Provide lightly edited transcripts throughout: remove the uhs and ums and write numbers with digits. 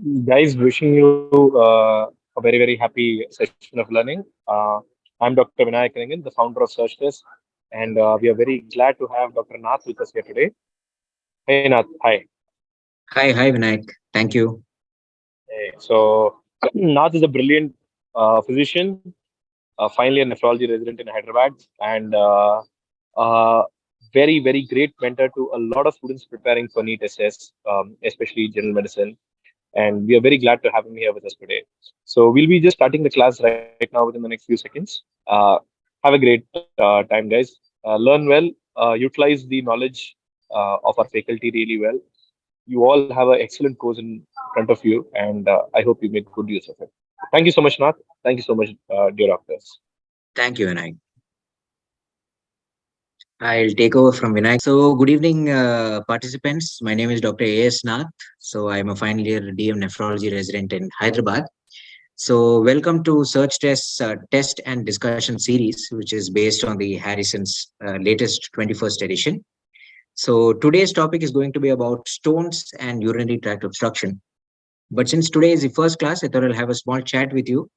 Guys, wishing you a very, very happy session of learning. I'm Dr. Vinayak Rangan, the founder of Surgtest, and we are very glad to have Dr. Nath with us here today. Hey, Nath. Hi. Hi, Vinayak. Thank you. Hey. So, Nath is a brilliant physician, finally a nephrology resident in Hyderabad, and very, very great mentor to a lot of students preparing for NEET SS, especially general medicine. And we are very glad to have him here with us today. So we'll be just starting the class right now within the next few seconds. Have a great time, guys. Learn well, utilize the knowledge of our faculty really well. You all have an excellent course in front of you, and I hope you make good use of it. Thank you so much, Nath. Thank you so much, dear doctors. Thank you, Vinayak. I'll take over from Vinayak. So, good evening, participants. My name is Dr. A.S. Nath. So, I'm a final year DM nephrology resident in Hyderabad. So, welcome to Search Test's test and discussion series, which is based on the Harrison's latest 21st edition. So, today's topic is going to be about stones and urinary tract obstruction. But since today is the first class, I thought I'll have a small chat with you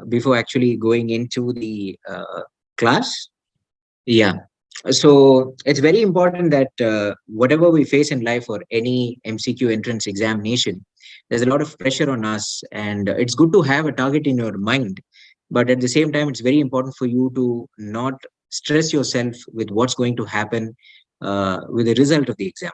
before actually going into the class. Yeah. So it's very important that whatever we face in life or any MCQ entrance examination, there's a lot of pressure on us, and it's good to have a target in your mind. But at the same time, it's very important for you to not stress yourself with what's going to happen with the result of the exam.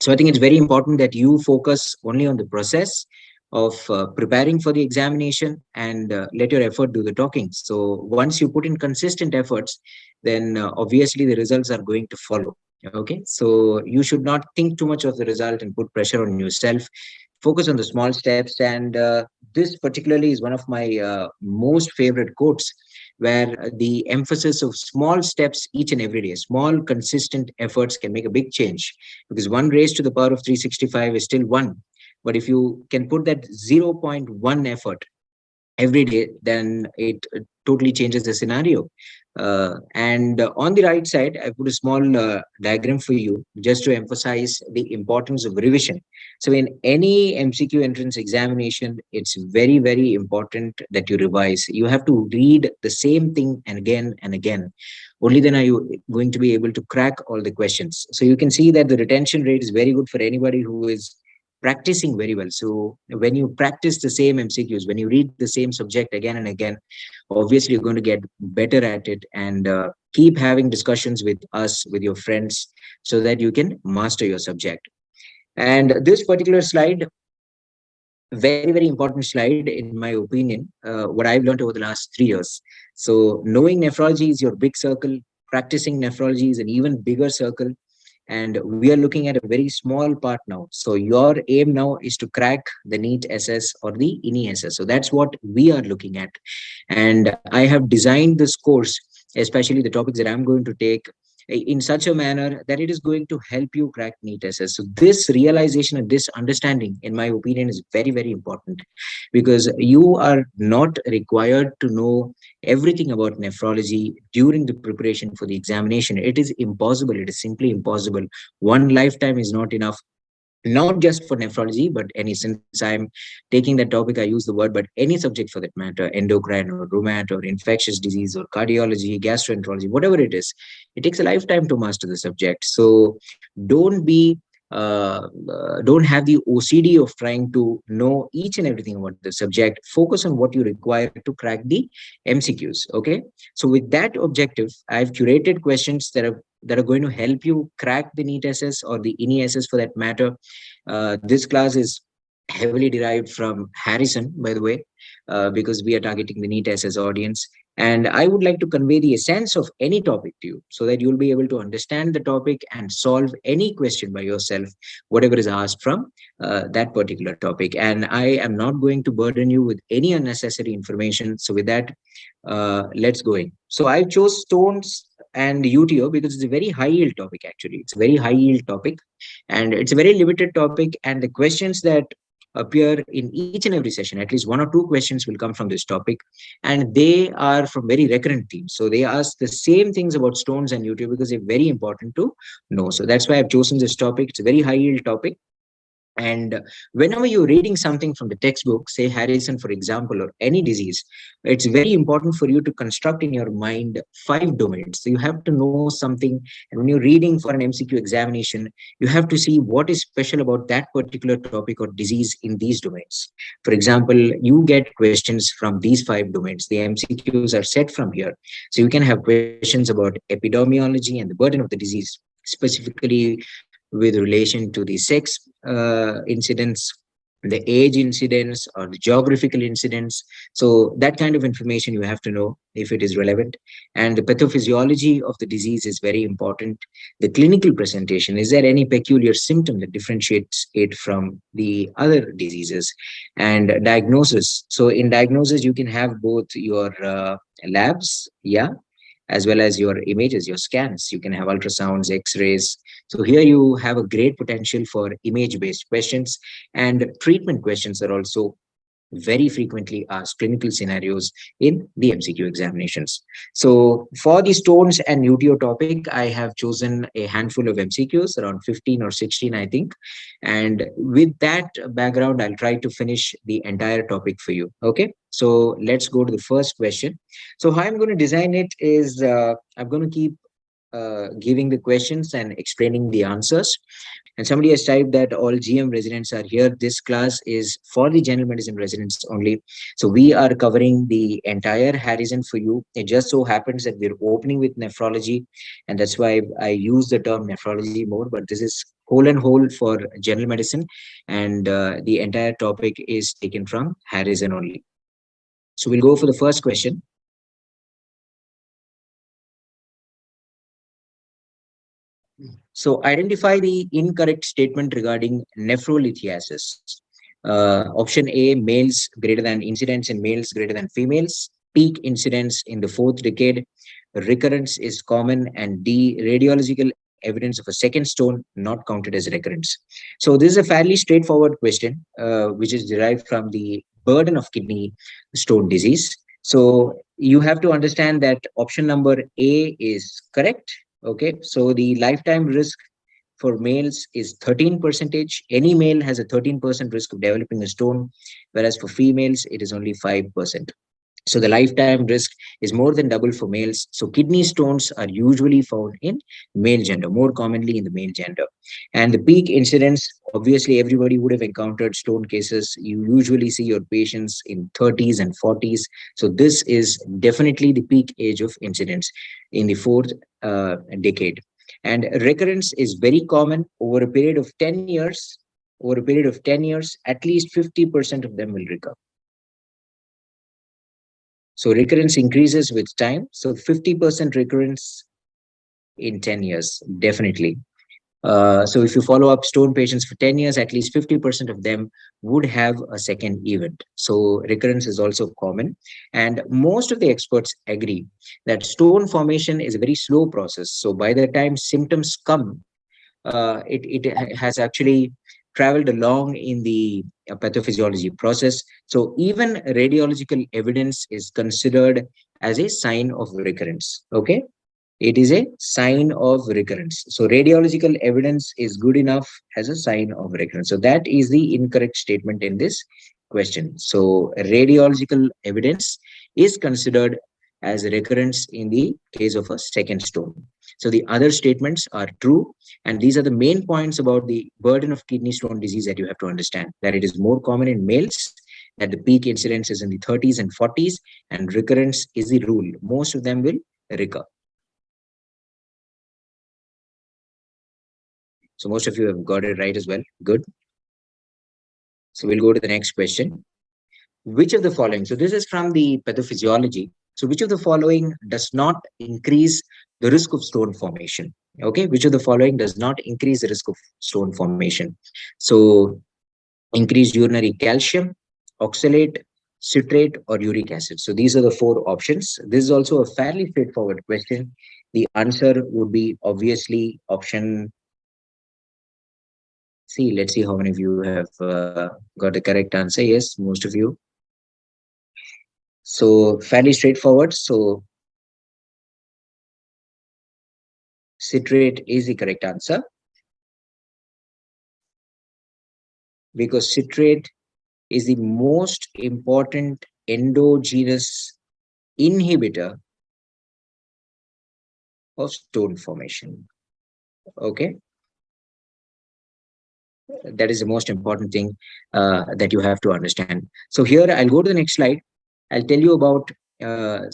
So I think it's very important that you focus only on the process of preparing for the examination and let your effort do the talking. So once you put in consistent efforts, then obviously the results are going to follow. Okay, so you should not think too much of the result and put pressure on yourself. Focus on the small steps, and this particularly is one of my most favorite quotes, where the emphasis of small steps each and every day, small consistent efforts can make a big change, because one raised to the power of 365 is still one. But if you can put that zero point 0.1 effort every day, then it totally changes the scenario. And on the right side, I put a small diagram for you just to emphasize the importance of revision. So, in any MCQ entrance examination, it's very, very important that you revise. You have to read the same thing and again and again. Only then are you going to be able to crack all the questions. So, you can see that the retention rate is very good for anybody who is practicing very well. So when you practice the same MCQs, when you read the same subject again and again, obviously you're going to get better at it, and keep having discussions with us, with your friends, so that you can master your subject. And this particular slide, very, very important slide, in my opinion, what I've learned over the last 3 years. So knowing nephrology is your big circle, practicing nephrology is an even bigger circle, and we are looking at a very small part now. So your aim now is to crack the NEET SS or the INI SS. So that's what we are looking at. And I have designed this course, especially the topics that I'm going to take, in such a manner that it is going to help you crack NEET SS. So this realization and this understanding, in my opinion, is very, very important, because you are not required to know everything about nephrology during the preparation for the examination. It is impossible. It is simply impossible. One lifetime is not enough, not just for nephrology, but any, since I'm taking that topic, I use the word, but any subject for that matter, endocrine or rheumat or infectious disease or cardiology, gastroenterology, whatever it is, it takes a lifetime to master the subject. So don't be don't have the OCD of trying to know each and everything about the subject. Focus on what you require to crack the MCQs. Okay. So with that objective, I've curated questions that are going to help you crack the NEET SS or the INI SS for that matter. This class is heavily derived from Harrison, by the way, because we are targeting the NEET SS audience. And I would like to convey the essence of any topic to you, so that you'll be able to understand the topic and solve any question by yourself, whatever is asked from that particular topic. And I am not going to burden you with any unnecessary information. So with that, let's go in. So I chose stones and UTO because it's a very high yield topic. Actually, it's a very high yield topic, and it's a very limited topic. And the questions that appear in each and every session, at least one or two questions will come from this topic, and they are from very recurrent themes. So they ask the same things about stones and UTO because they're very important to know. So that's why I've chosen this topic. It's a very high yield topic. And whenever you're reading something from the textbook, say Harrison, for example, or any disease, it's very important for you to construct in your mind 5 domains. So you have to know something. And when you're reading for an MCQ examination, you have to see what is special about that particular topic or disease in these domains. For example, you get questions from these 5 domains. The MCQs are set from here. So you can have questions about epidemiology and the burden of the disease, specifically with relation to the sex incidents, the age incidents, or the geographical incidents. So that kind of information you have to know if it is relevant. And the pathophysiology of the disease is very important. The clinical presentation, is there any peculiar symptom that differentiates it from the other diseases? And diagnosis. So in diagnosis, you can have both your labs, yeah, as well as your images, your scans. You can have ultrasounds, X-rays. So here you have a great potential for image-based questions, and treatment questions are also very frequently asked clinical scenarios in the MCQ examinations. So for the stones and UTO topic, I have chosen a handful of MCQs, around 15 or 16, I think. And with that background, I'll try to finish the entire topic for you. Okay. So let's go to the first question. So how I'm going to design it is I'm going to keep giving the questions and explaining the answers. And somebody has typed that all GM residents are here. This class is for the general medicine residents only. So we are covering the entire Harrison for you. It just so happens that we're opening with nephrology, and that's why I use the term nephrology more. But this is whole and whole for general medicine, and the entire topic is taken from Harrison only. So we'll go for the first question. So identify the incorrect statement regarding nephrolithiasis. Option A, males greater than incidence in males greater than females. Peak incidence in the fourth decade. Recurrence is common. And D, radiological evidence of a second stone not counted as recurrence. So this is a fairly straightforward question, which is derived from the burden of kidney stone disease. So you have to understand that option number A is correct. Okay, so the lifetime risk for males is 13 percentage. Any male has a 13% risk of developing a stone, whereas for females, it is only 5%. So the lifetime risk is more than double for males. So kidney stones are usually found in male gender, more commonly in the male gender. And the peak incidence, obviously everybody would have encountered stone cases. You usually see your patients in 30s and 40s. So this is definitely the peak age of incidence in the fourth decade. And recurrence is very common over a period of 10 years. Over a period of 10 years, at least 50% of them will recover. So recurrence increases with time. So 50% recurrence in 10 years, definitely. So if you follow up stone patients for 10 years, at least 50% of them would have a second event. So recurrence is also common. And most of the experts agree that stone formation is a very slow process. So by the time symptoms come, it has actually traveled along in the pathophysiology process. So even radiological evidence is considered as a sign of recurrence. Okay, it is a sign of recurrence. So radiological evidence is good enough as a sign of recurrence. So that is the incorrect statement in this question. So radiological evidence is considered as recurrence in the case of a second stone. So the other statements are true. And these are the main points about the burden of kidney stone disease that you have to understand, that it is more common in males, that the peak incidence is in the 30s and 40s, and recurrence is the rule. Most of them will recur. So most of you have got it right as well. Good. So we'll go to the next question. Which of the following, so this is from the pathophysiology. So which of the following does not increase the risk of stone formation? Okay, which of the following does not increase the risk of stone formation? So increased urinary calcium, oxalate, citrate, or uric acid. So these are the 4 options. This is also a fairly straightforward question. The answer would be obviously option C. Let's see how many of you have got the correct answer. Yes, most of you. So fairly straightforward. So citrate is the correct answer. because citrate is the most important endogenous inhibitor of stone formation. Okay, that is the most important thing that you have to understand. So here I'll go to the next slide. I'll tell you about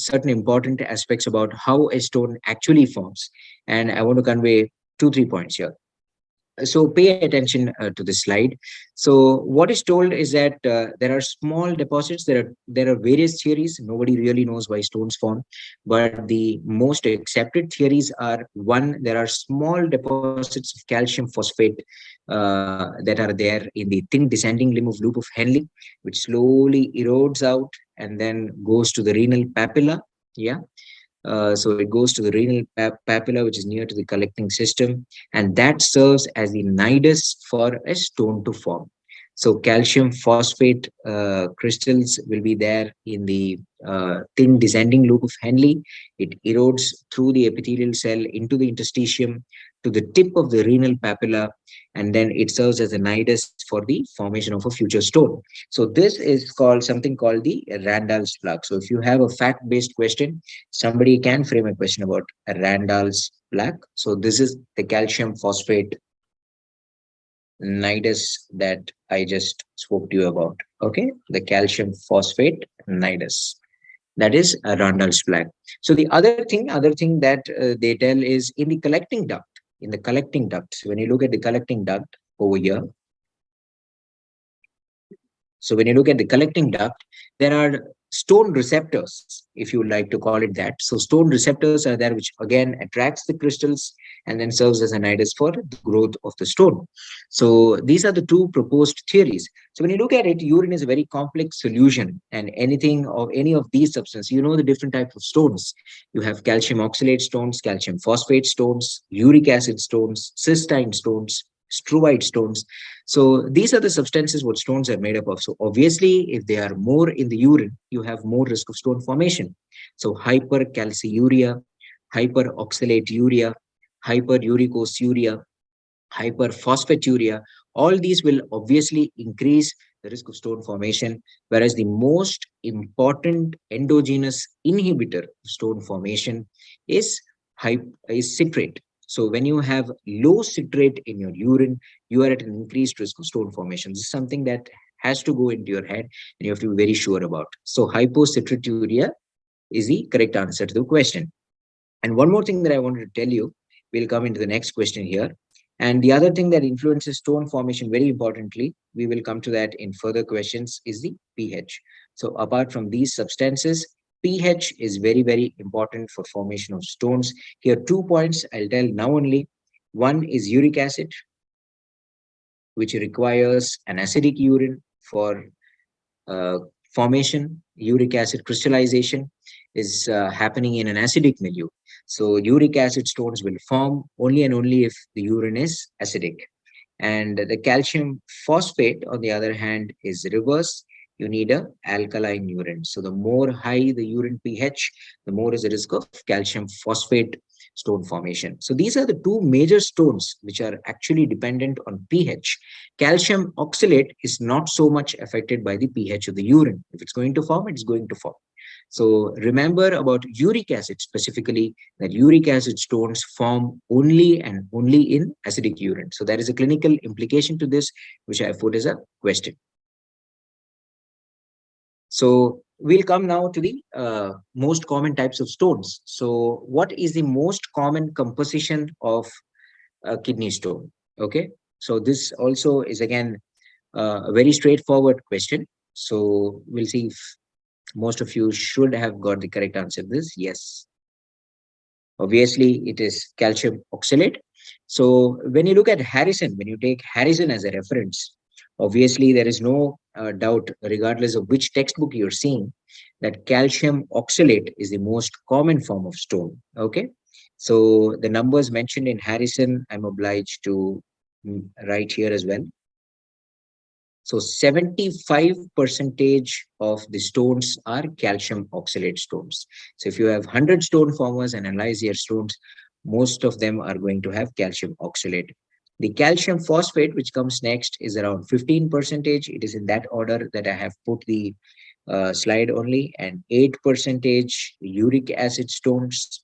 certain important aspects about how a stone actually forms, and I want to convey 2 3 points here. So pay attention to this slide. So what is told is that there are small deposits. There are various theories. Nobody really knows why stones form, but the most accepted theories are: one, there are small deposits of calcium phosphate that are there in the thin descending limb of loop of Henle, which slowly erodes out and then goes to the renal papilla. Yeah, so it goes to the renal papilla, which is near to the collecting system, and that serves as the nidus for a stone to form. So calcium phosphate crystals will be there in the thin descending loop of Henle. It erodes through the epithelial cell into the interstitium to the tip of the renal papilla, and then it serves as a nidus for the formation of a future stone. So this is called something called the Randall's plaque. So if you have a fact-based question, somebody can frame a question about a Randall's plaque. So this is the calcium phosphate nidus that I just spoke to you about. Okay, the calcium phosphate nidus. That is a Randall's plaque. So the other thing that they tell is in the collecting duct. In the collecting duct, when you look at the collecting duct over here, so when you look at the collecting duct, there are stone receptors, if you like to call it that. So stone receptors are there, which again attracts the crystals and then serves as a nidus for the growth of the stone. So these are the two proposed theories. So when you look at it, urine is a very complex solution, and anything of any of these substances, you know the different types of stones. You have calcium oxalate stones, calcium phosphate stones, uric acid stones, cystine stones, struvite stones. So these are the substances what stones are made up of. So obviously, if they are more in the urine, you have more risk of stone formation. So hypercalciuria, hyperoxalate urea, hyperuricosuria, hyperphosphaturia, all these will obviously increase the risk of stone formation. Whereas the most important endogenous inhibitor of stone formation is, is citrate. So when you have low citrate in your urine, you are at an increased risk of stone formation. This is something that has to go into your head and you have to be very sure about. So hypocitraturia is the correct answer to the question. And one more thing that I wanted to tell you, we'll come into the next question here. And the other thing that influences stone formation very importantly, we will come to that in further questions, is the pH. So apart from these substances, pH is very, very important for formation of stones. Here, 2 points I'll tell now only. One is uric acid, which requires an acidic urine for uh, formation. Uric acid crystallization is happening in an acidic milieu. So uric acid stones will form only and only if the urine is acidic. And the calcium phosphate, on the other hand, is reverse. You need a alkaline urine. So the more high the urine pH, the more is the risk of calcium phosphate stone formation. So these are the two major stones which are actually dependent on pH. Calcium oxalate is not so much affected by the pH of the urine. If it's going to form, it's going to form. So remember about uric acid specifically, that uric acid stones form only and only in acidic urine. So there is a clinical implication to this, which I put as a question. So we'll come now to the most common types of stones. So what is the most common composition of a kidney stone? Okay. So this also is again a very straightforward question. So we'll see if most of you should have got the correct answer to this. Yes. Obviously, it is calcium oxalate. So when you look at Harrison, when you take Harrison as a reference, obviously there is no doubt, regardless of which textbook you're seeing, that calcium oxalate is the most common form of stone. Okay. So the numbers mentioned in Harrison, I'm obliged to write here as well. So 75 percentage of the stones are calcium oxalate stones. So if you have 100 stone formers and analyze your stones, most of them are going to have calcium oxalate. The calcium phosphate, which comes next, is around 15%. It is in that order that I have put the slide only, and 8% uric acid stones,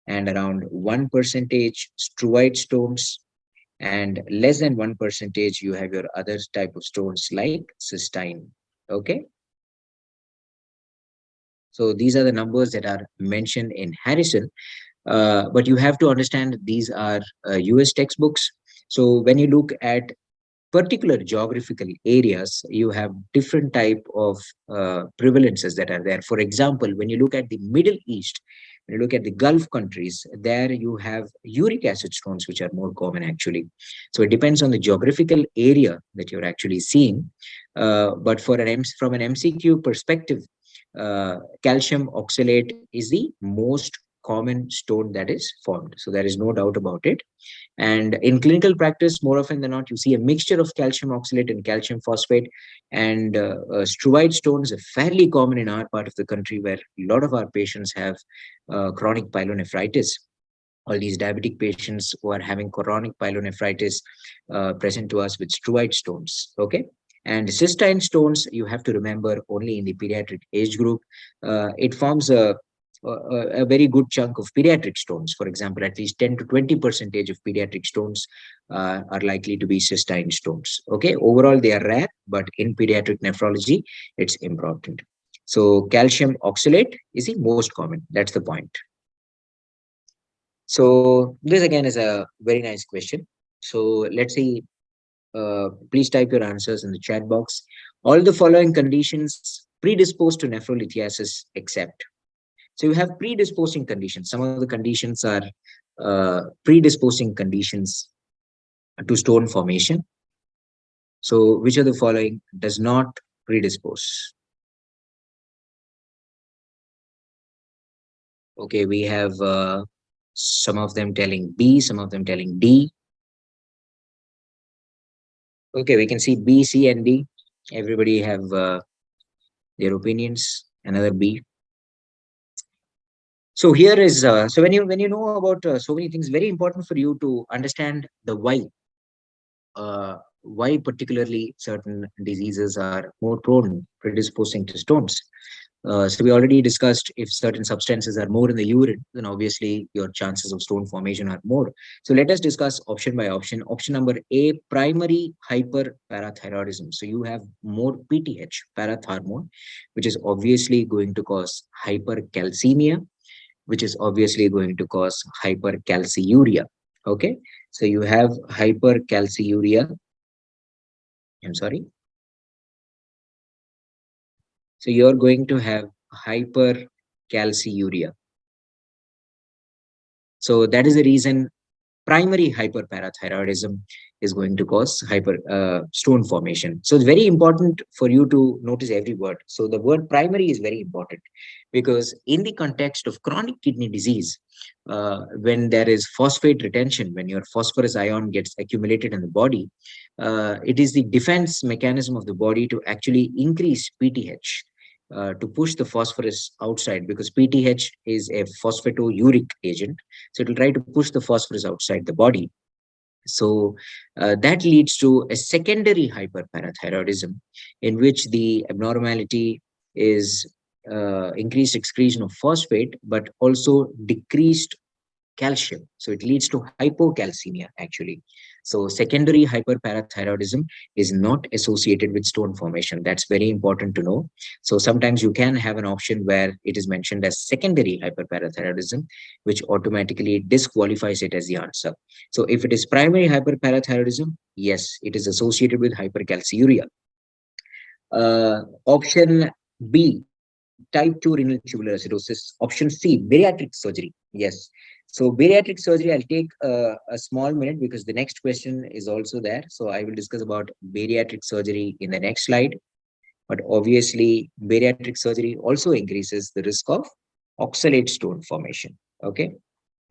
and around 1% struite stones, and less than 1% you have your other type of stones like cystine. Okay. So these are the numbers that are mentioned in Harrison. But you have to understand that these are US textbooks. So when you look at particular geographical areas, you have different type of prevalences that are there. For example, when you look at the Middle East, when you look at the Gulf countries, there you have uric acid stones, which are more common actually. So it depends on the geographical area that you're actually seeing. But for from an MCQ perspective, calcium oxalate is the most common stone that is formed. So there is no doubt about it. And in clinical practice, more often than not, you see a mixture of calcium oxalate and calcium phosphate. And struvite stones are fairly common in our part of the country, where a lot of our patients have chronic pyelonephritis. All these diabetic patients who are having chronic pyelonephritis present to us with struvite stones. Okay. And cystine stones, you have to remember, only in the pediatric age group. It forms a very good chunk of pediatric stones. For example, at least 10 to 20% of pediatric stones are likely to be cystine stones. Okay, overall they are rare, but in pediatric nephrology, it's important. So calcium oxalate is the most common. That's the point. So this again is a very nice question. So let's see. Please type your answers in the chat box. All the following conditions predisposed to nephrolithiasis except. So you have predisposing conditions. Some of the conditions are predisposing conditions to stone formation. So which of the following does not predispose? Okay, we have some of them telling B, some of them telling D. Okay, we can see B, C, and D. Everybody have their opinions. Another B. So here is so when you know about so many things, very important for you to understand the why particularly certain diseases are more prone predisposing to stones. So we already discussed, if certain substances are more in the urine, then obviously your chances of stone formation are more. So let us discuss option by option. Option number A, primary hyperparathyroidism. So you have more PTH, parathormone, which is obviously going to cause hypercalcemia, which is obviously going to cause hypercalciuria. Okay, so you have hypercalciuria. I'm sorry. So you're going to have hypercalciuria. So that is the reason primary hyperparathyroidism is going to cause hyper stone formation. So it's very important for you to notice every word. So the word primary is very important, because in the context of chronic kidney disease, when there is phosphate retention, when your phosphorus ion gets accumulated in the body, it is the defense mechanism of the body to actually increase PTH. To push the phosphorus outside, because PTH is a phosphatouric agent. So it will try to push the phosphorus outside the body. So that leads to a secondary hyperparathyroidism, in which the abnormality is increased excretion of phosphate, but also decreased calcium. So it leads to hypocalcemia actually. So secondary hyperparathyroidism is not associated with stone formation. That's very important to know. So sometimes you can have an option where it is mentioned as secondary hyperparathyroidism, which automatically disqualifies it as the answer. So if it is primary hyperparathyroidism, yes, it is associated with hypercalciuria. Option B, type 2 renal tubular acidosis. Option C, bariatric surgery. Yes. So bariatric surgery, I'll take a small minute, because the next question is also there. So I will discuss about bariatric surgery in the next slide. But obviously, bariatric surgery also increases the risk of oxalate stone formation. Okay.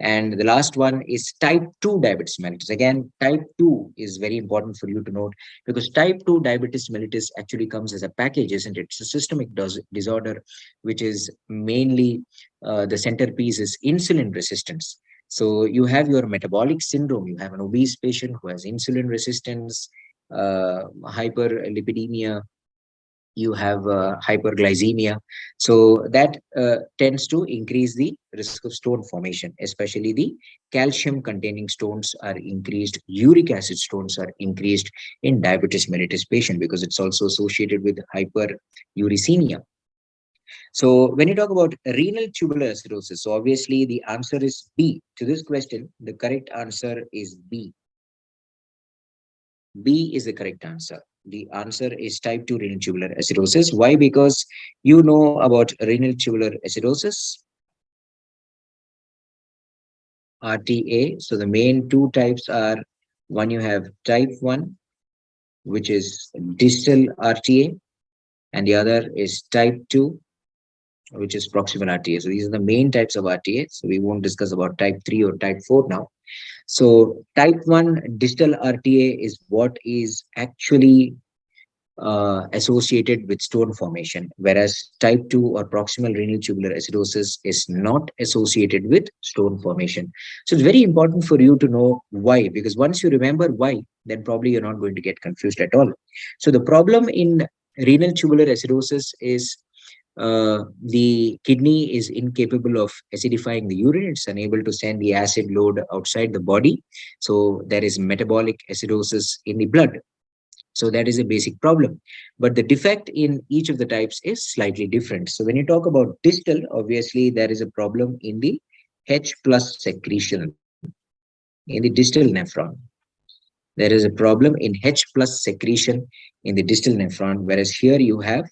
And the last one is type 2 diabetes mellitus. Again, type 2 is very important for you to note, because type 2 diabetes mellitus actually comes as a package, isn't it? It's a systemic disorder, which is mainly the centerpiece is insulin resistance. So you have your metabolic syndrome. You have an obese patient who has insulin resistance, hyperlipidemia, you have hyperglycemia. So that tends to increase the risk of stone formation, especially the calcium containing stones are increased, uric acid stones are increased in diabetes mellitus patient because it's also associated with hyperuricemia. So when you talk about renal tubular acidosis, so obviously the answer is B to this question. The correct answer is B. B is the correct answer. The answer is type 2 renal tubular acidosis. Why? Because you know about renal tubular acidosis, RTA. So the main two types are, one you have type 1, which is distal RTA, and the other is type 2, which is proximal RTA. So these are the main types of RTA. So we won't discuss about type 3 or type 4 now. So type 1 distal RTA is what is actually associated with stone formation, whereas type 2 or proximal renal tubular acidosis is not associated with stone formation. So it's very important for you to know why, because once you remember why, then probably you're not going to get confused at all. So the problem in renal tubular acidosis is the kidney is incapable of acidifying the urine. It's unable to send the acid load outside the body. So there is metabolic acidosis in the blood. So that is a basic problem. But the defect in each of the types is slightly different. So when you talk about distal, obviously there is a problem in the H plus secretion in the distal nephron. There is a problem in H plus secretion in the distal nephron, whereas here you have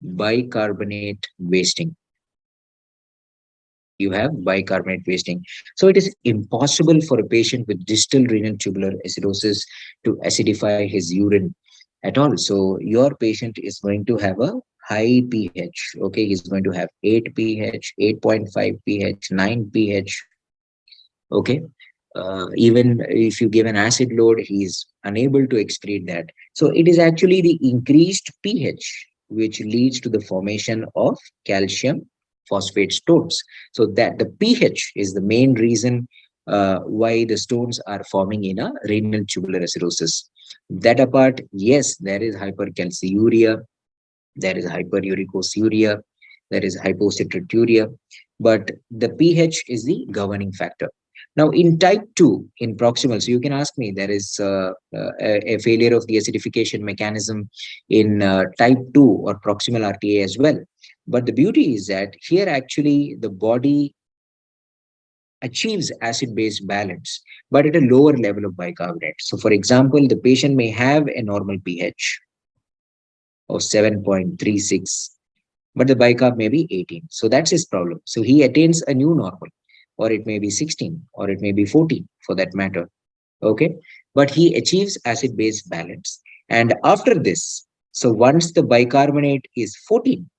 bicarbonate wasting. You have bicarbonate wasting. So it is impossible for a patient with distal renal tubular acidosis to acidify his urine at all. So your patient is going to have a high pH. Okay, he's going to have 8 pH, 8.5 pH, 9 pH. Okay, even if you give an acid load, he's unable to excrete that. So it is actually the increased pH which leads to the formation of calcium phosphate stones. So that the pH is the main reason why the stones are forming in a renal tubular acidosis. That apart, yes, there is hypercalciuria, there is hyperuricosuriia, there is hypocitraturia, but the pH is the governing factor. Now, in type 2, in proximal, so you can ask me, there is a failure of the acidification mechanism in type 2 or proximal RTA as well. But the beauty is that here actually the body achieves acid-base balance, but at a lower level of bicarbonate. So, for example, the patient may have a normal pH of 7.36, but the bicarb may be 18. So that's his problem. So he attains a new normal, or it may be 16, or it may be 14 for that matter. Okay. But he achieves acid base balance. And after this, so once the bicarbonate is 14,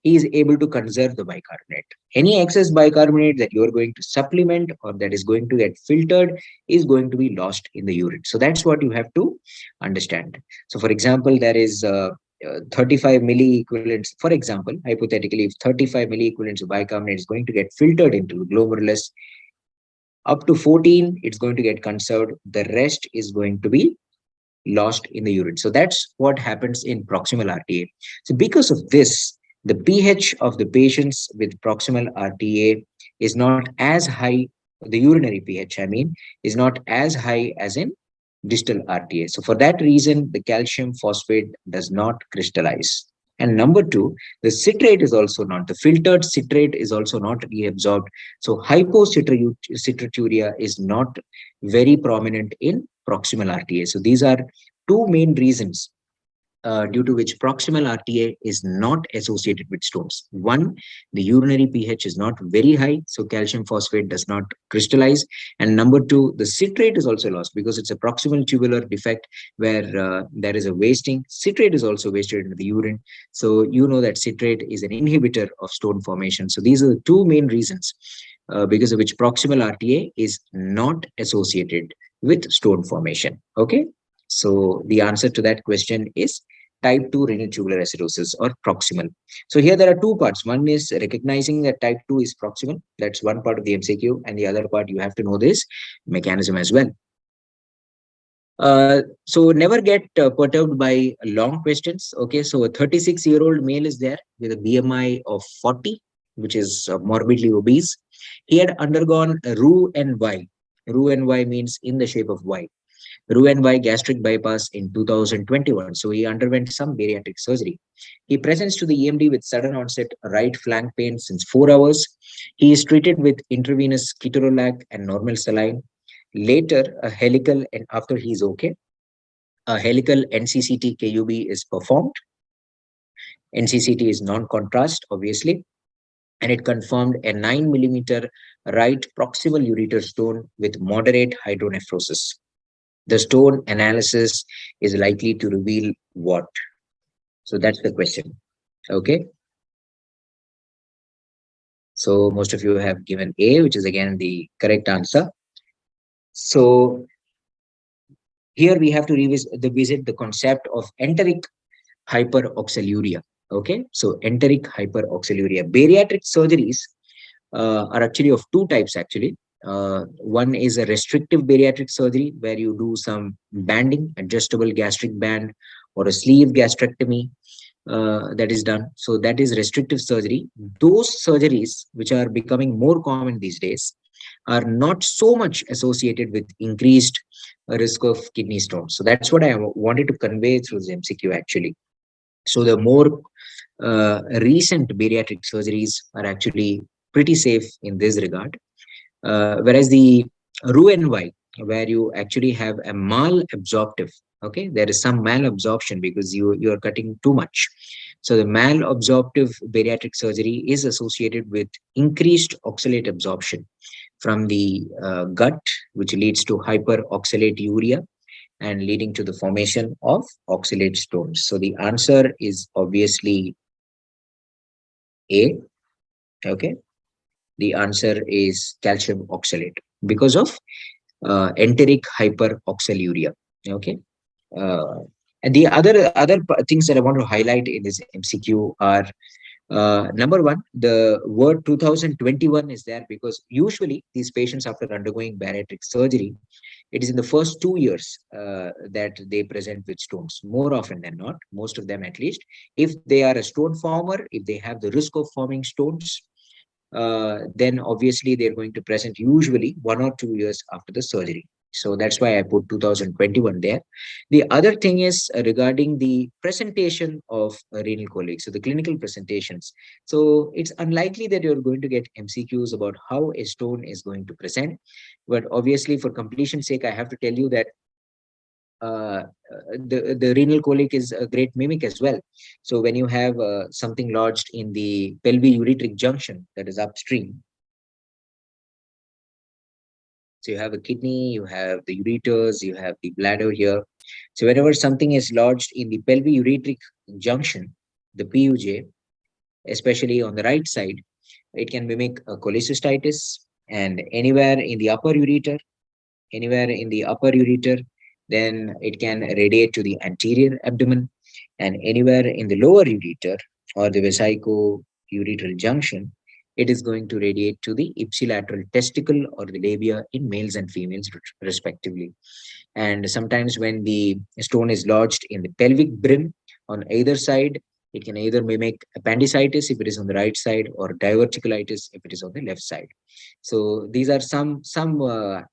he is able to conserve the bicarbonate. Any excess bicarbonate that you are going to supplement or that is going to get filtered is going to be lost in the urine. So that's what you have to understand. So, for example, there is 35 milliequivalents. For example, hypothetically, if 35 milliequivalents of bicarbonate is going to get filtered into the glomerulus, up to 14, it's going to get conserved. The rest is going to be lost in the urine. So that's what happens in proximal RTA. So because of this, the pH of the patients with proximal RTA is not as high, the urinary pH, I mean, is not as high as in distal RTA. So for that reason, the calcium phosphate does not crystallize. And number two, the citrate is also not, the filtered citrate is also not reabsorbed. So hypocitraturia is not very prominent in proximal RTA. So these are two main reasons due to which proximal RTA is not associated with stones. One, the urinary pH is not very high, so calcium phosphate does not crystallize. And number two, the citrate is also lost because it's a proximal tubular defect where there is a wasting. Citrate is also wasted into the urine. So you know that citrate is an inhibitor of stone formation. So these are the two main reasons because of which proximal RTA is not associated with stone formation. Okay. So the answer to that question is type 2 renal tubular acidosis or proximal. So here there are two parts. One is recognizing that type 2 is proximal. That's one part of the MCQ. And the other part, you have to know this mechanism as well. So never get perturbed by long questions. Okay, so a 36-year-old male is there with a BMI of 40, which is morbidly obese. He had undergone a Roux-en-Y. Roux-en-Y means in the shape of Y. Roux-en-Y gastric bypass in 2021. So he underwent some bariatric surgery. He presents to the EMD with sudden onset right flank pain since 4 hours. He is treated with intravenous ketorolac and normal saline. Later, a helical, and after he is okay, a helical NCCT KUB is performed. NCCT is non-contrast, obviously, and it confirmed a 9 millimeter right proximal ureter stone with moderate hydronephrosis. The stone analysis is likely to reveal what? So that's the question. Okay. So most of you have given A, which is again the correct answer. So here we have to revisit the concept of enteric hyperoxaluria. Okay, so enteric hyperoxaluria. Bariatric surgeries are actually of two types actually. One is a restrictive bariatric surgery where you do some banding, adjustable gastric band, or a sleeve gastrectomy that is done. So that is restrictive surgery. Those surgeries, which are becoming more common these days, are not so much associated with increased risk of kidney stones. So that's what I wanted to convey through the MCQ actually. So the more recent bariatric surgeries are actually pretty safe in this regard. Whereas the Roux-en-Y, where you actually have a malabsorptive, okay, there is some malabsorption because you are cutting too much. So the malabsorptive bariatric surgery is associated with increased oxalate absorption from the gut, which leads to hyperoxalate urea and leading to the formation of oxalate stones. So the answer is obviously A. Okay. The answer is calcium oxalate because of enteric hyperoxaluria. Okay. Uh, and the other things that I want to highlight in this MCQ are number one, the word 2021 is there because usually these patients after undergoing bariatric surgery, it is in the first 2 years that they present with stones, more often than not, most of them at least. If they are a stone former, if they have the risk of forming stones, then obviously they're going to present usually 1 or 2 years after the surgery. So that's why I put 2021 there. The other thing is regarding the presentation of renal colic. So the clinical presentations. So it's unlikely that you're going to get MCQs about how a stone is going to present. But obviously for completion's sake, I have to tell you that the renal colic is a great mimic as well. So when you have something lodged in the pelviureteric junction that is upstream, so you have a kidney, you have the ureters, you have the bladder here. So whenever something is lodged in the pelviureteric junction, the PUJ, especially on the right side, it can mimic a cholecystitis, and anywhere in the upper ureter, then it can radiate to the anterior abdomen, and anywhere in the lower ureter or the vesico-ureteral junction, it is going to radiate to the ipsilateral testicle or the labia in males and females respectively. And sometimes when the stone is lodged in the pelvic brim on either side, it can either mimic appendicitis if it is on the right side or diverticulitis if it is on the left side. So these are some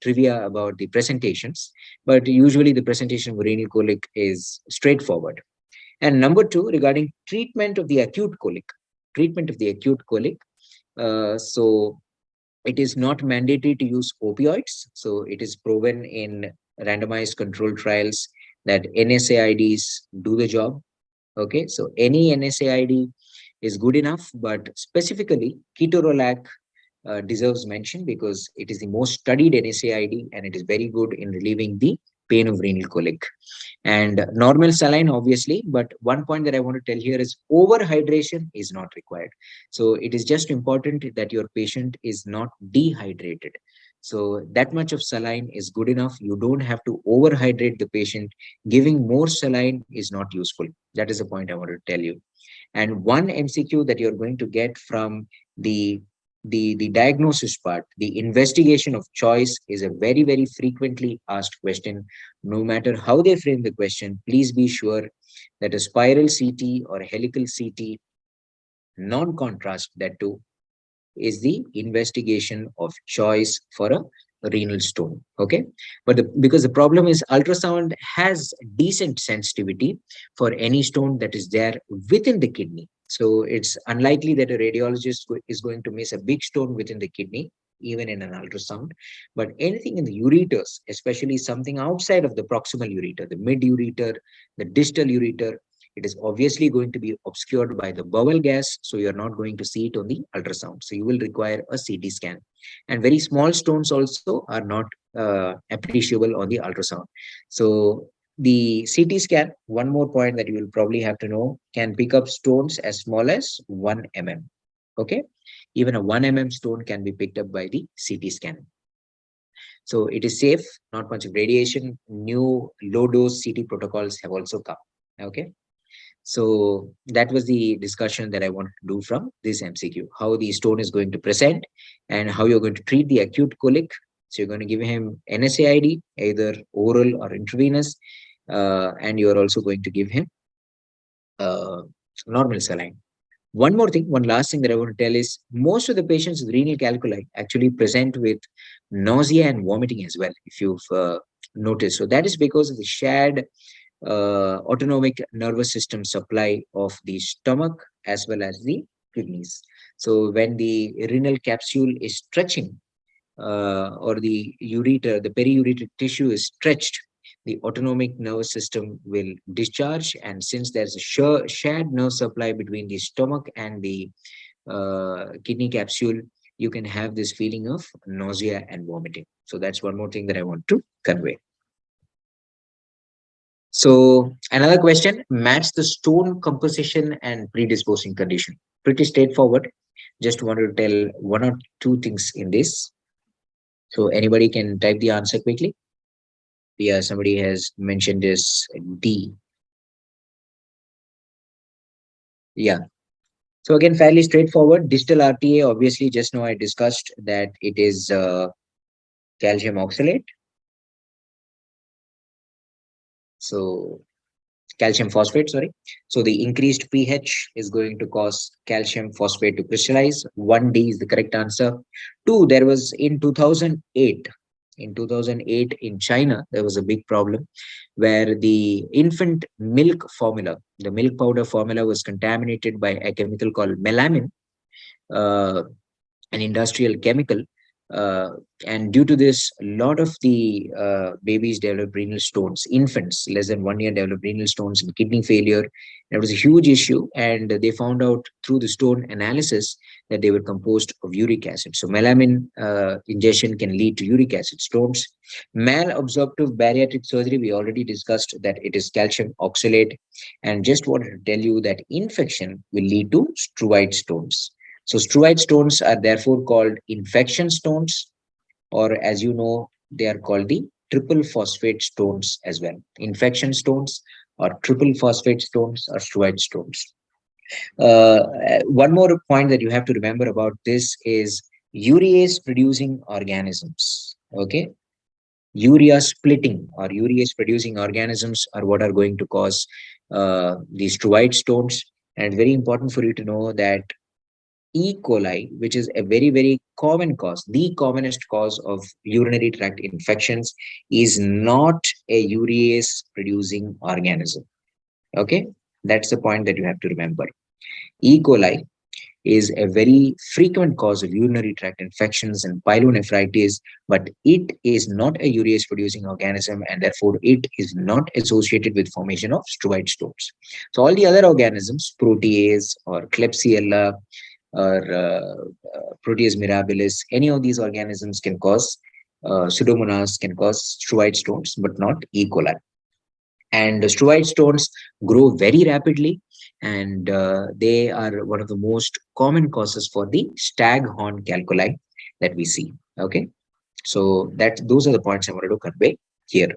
trivia about the presentations, but usually the presentation of renal colic is straightforward. And number two, regarding treatment of the acute colic. So it is not mandatory to use opioids. So it is proven in randomized controlled trials that NSAIDs do the job. Okay, so any NSAID is good enough, but specifically ketorolac deserves mention because it is the most studied NSAID and it is very good in relieving the pain of renal colic. And normal saline, obviously, but one point that I want to tell here is overhydration is not required. So it is just important that your patient is not dehydrated. So that much of saline is good enough. You don't have to overhydrate the patient. Giving more saline is not useful. That is the point I want to tell you. And one MCQ that you're going to get from the the diagnosis part, the investigation of choice, is a very, very frequently asked question. No matter how they frame the question, please be sure that a spiral CT or a helical CT, non-contrast, that too, is the investigation of choice for a renal stone. Okay, but because the problem is ultrasound has decent sensitivity for any stone that is there within the kidney. So it's unlikely that a radiologist is going to miss a big stone within the kidney even in an ultrasound. But anything in the ureters, especially something outside of the proximal ureter, the mid ureter, the distal ureter, it is obviously going to be obscured by the bowel gas, so you're not going to see it on the ultrasound. So you will require a CT scan. And very small stones also are not appreciable on the ultrasound. So the CT scan, one more point that you will probably have to know, can pick up stones as small as 1 mm. Okay, even a 1 mm stone can be picked up by the CT scan. So it is safe, not much of radiation. New low dose CT protocols have also come. Okay. So that was the discussion that I want to do from this MCQ, how the stone is going to present and how you're going to treat the acute colic. So you're going to give him NSAID, either oral or intravenous, and you're also going to give him uh, normal saline. One more thing, one last thing that I want to tell is most of the patients with renal calculi actually present with nausea and vomiting as well, if you've noticed. So that is because of the shared autonomic nervous system supply of the stomach as well as the kidneys. So when the renal capsule is stretching, or the ureter, the periureteric tissue is stretched, the autonomic nervous system will discharge. And since there's a shared nerve supply between the stomach and the kidney capsule, you can have this feeling of nausea and vomiting. So that's one more thing that I want to convey. So another question, match the stone composition and predisposing condition. Pretty straightforward. Just wanted to tell one or two things in this. So anybody can type the answer quickly. Yeah, somebody has mentioned this D. Yeah. So again, fairly straightforward. Distal RTA, obviously, just now I discussed that it is calcium oxalate. So calcium phosphate, sorry. So the increased pH is going to cause calcium phosphate to crystallize. 1D is the correct answer. Two, there was in 2008, in China, there was a big problem where the infant milk formula, the milk powder formula, was contaminated by a chemical called melamine, uh, an industrial chemical. Uh, and due to this, a lot of the babies develop renal stones. Infants less than 1 year develop renal stones and kidney failure. That was a huge issue, and they found out through the stone analysis that they were composed of uric acid. So melamine ingestion can lead to uric acid stones. Malabsorptive bariatric surgery, we already discussed that it is calcium oxalate. And just wanted to tell you that infection will lead to struite stones. So struite stones are therefore called infection stones, or as you know, they are called the triple phosphate stones as well. Infection stones or triple phosphate stones or struite stones. One more point that you have to remember about this is urease producing organisms. Okay. Urea splitting or urease producing organisms are what are going to cause these struite stones. And very important for you to know that E. coli, which is a very, very common cause, the commonest cause of urinary tract infections, is not a urease producing organism. Okay, that's the point that you have to remember. E. coli is a very frequent cause of urinary tract infections and pyelonephritis, but it is not a urease producing organism, and therefore it is not associated with formation of struite stones. So all the other organisms, protease or Klebsiella or Proteus mirabilis, any of these organisms can cause Pseudomonas can cause struite stones, but not E. coli. And the struite stones grow very rapidly, and they are one of the most common causes for the staghorn calculi that we see. Okay. So those are the points I wanted to convey here.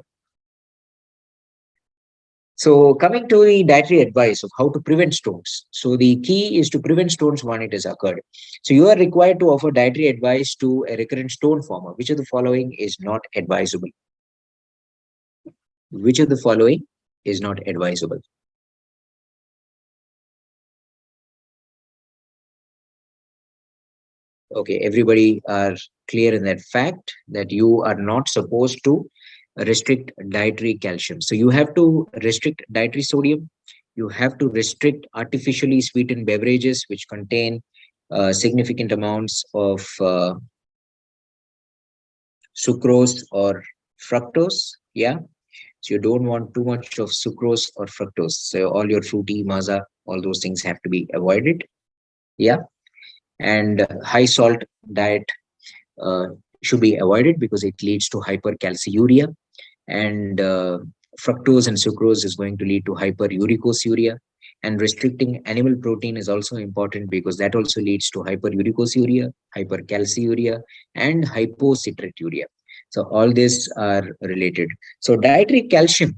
So coming to the dietary advice of how to prevent stones. So the key is to prevent stones when it has occurred. So you are required to offer dietary advice to a recurrent stone former. Which of the following is not advisable? Which of the following is not advisable? Okay, everybody are clear in that fact that you are not supposed to restrict dietary calcium. So you have to restrict dietary sodium. You have to restrict artificially sweetened beverages which contain significant amounts of sucrose or fructose. Yeah. So you don't want too much of sucrose or fructose. So all your fruity, maza, all those things have to be avoided. Yeah. And high salt diet uh, should be avoided because it leads to hypercalciuria, and fructose and sucrose is going to lead to hyperuricosuriia. And restricting animal protein is also important because that also leads to hyperuricosuriia, hypercalciuria, and hypocitraturia. So all these are related. So dietary calcium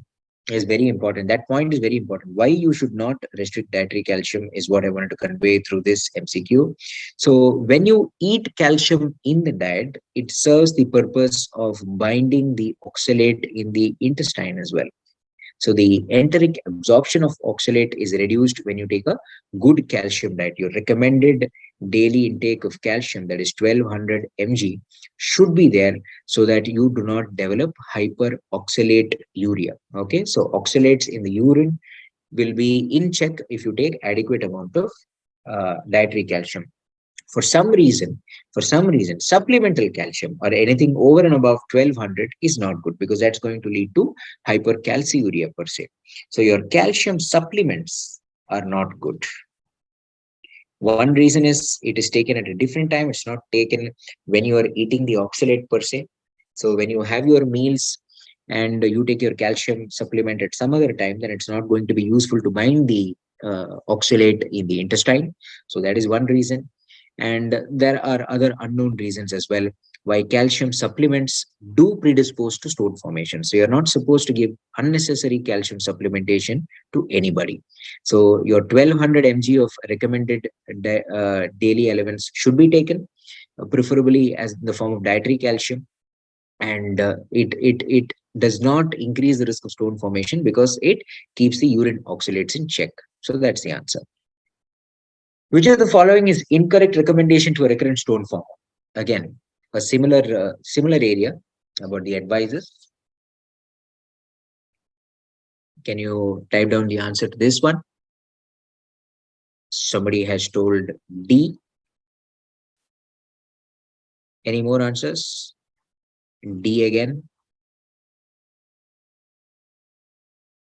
is very important. That point is very important. Why you should not restrict dietary calcium is what I wanted to convey through this MCQ. So when you eat calcium in the diet, it serves the purpose of binding the oxalate in the intestine as well. So the enteric absorption of oxalate is reduced when you take a good calcium diet. Your recommended daily intake of calcium, that is 1200 mg, should be there so that you do not develop hyperoxalate urea. Okay, so oxalates in the urine will be in check if you take adequate amount of dietary calcium. For some reason, supplemental calcium or anything over and above 1200 is not good because that's going to lead to hypercalciuria per se. So your calcium supplements are not good. One reason is it is taken at a different time. It's not taken when you are eating the oxalate per se. So when you have your meals and you take your calcium supplement at some other time, then it's not going to be useful to bind the oxalate in the intestine. So that is one reason. And there are other unknown reasons as well why calcium supplements do predispose to stone formation. So you're not supposed to give unnecessary calcium supplementation to anybody. So your 1200 mg of recommended daily allowance should be taken, preferably as in the form of dietary calcium. And it does not increase the risk of stone formation because it keeps the urine oxalates in check. So that's the answer. Which of the following is incorrect recommendation to a recurrent stone former? Again, a similar area about the advisors. Can you type down the answer to this one? Somebody has told D. Any more answers? D again.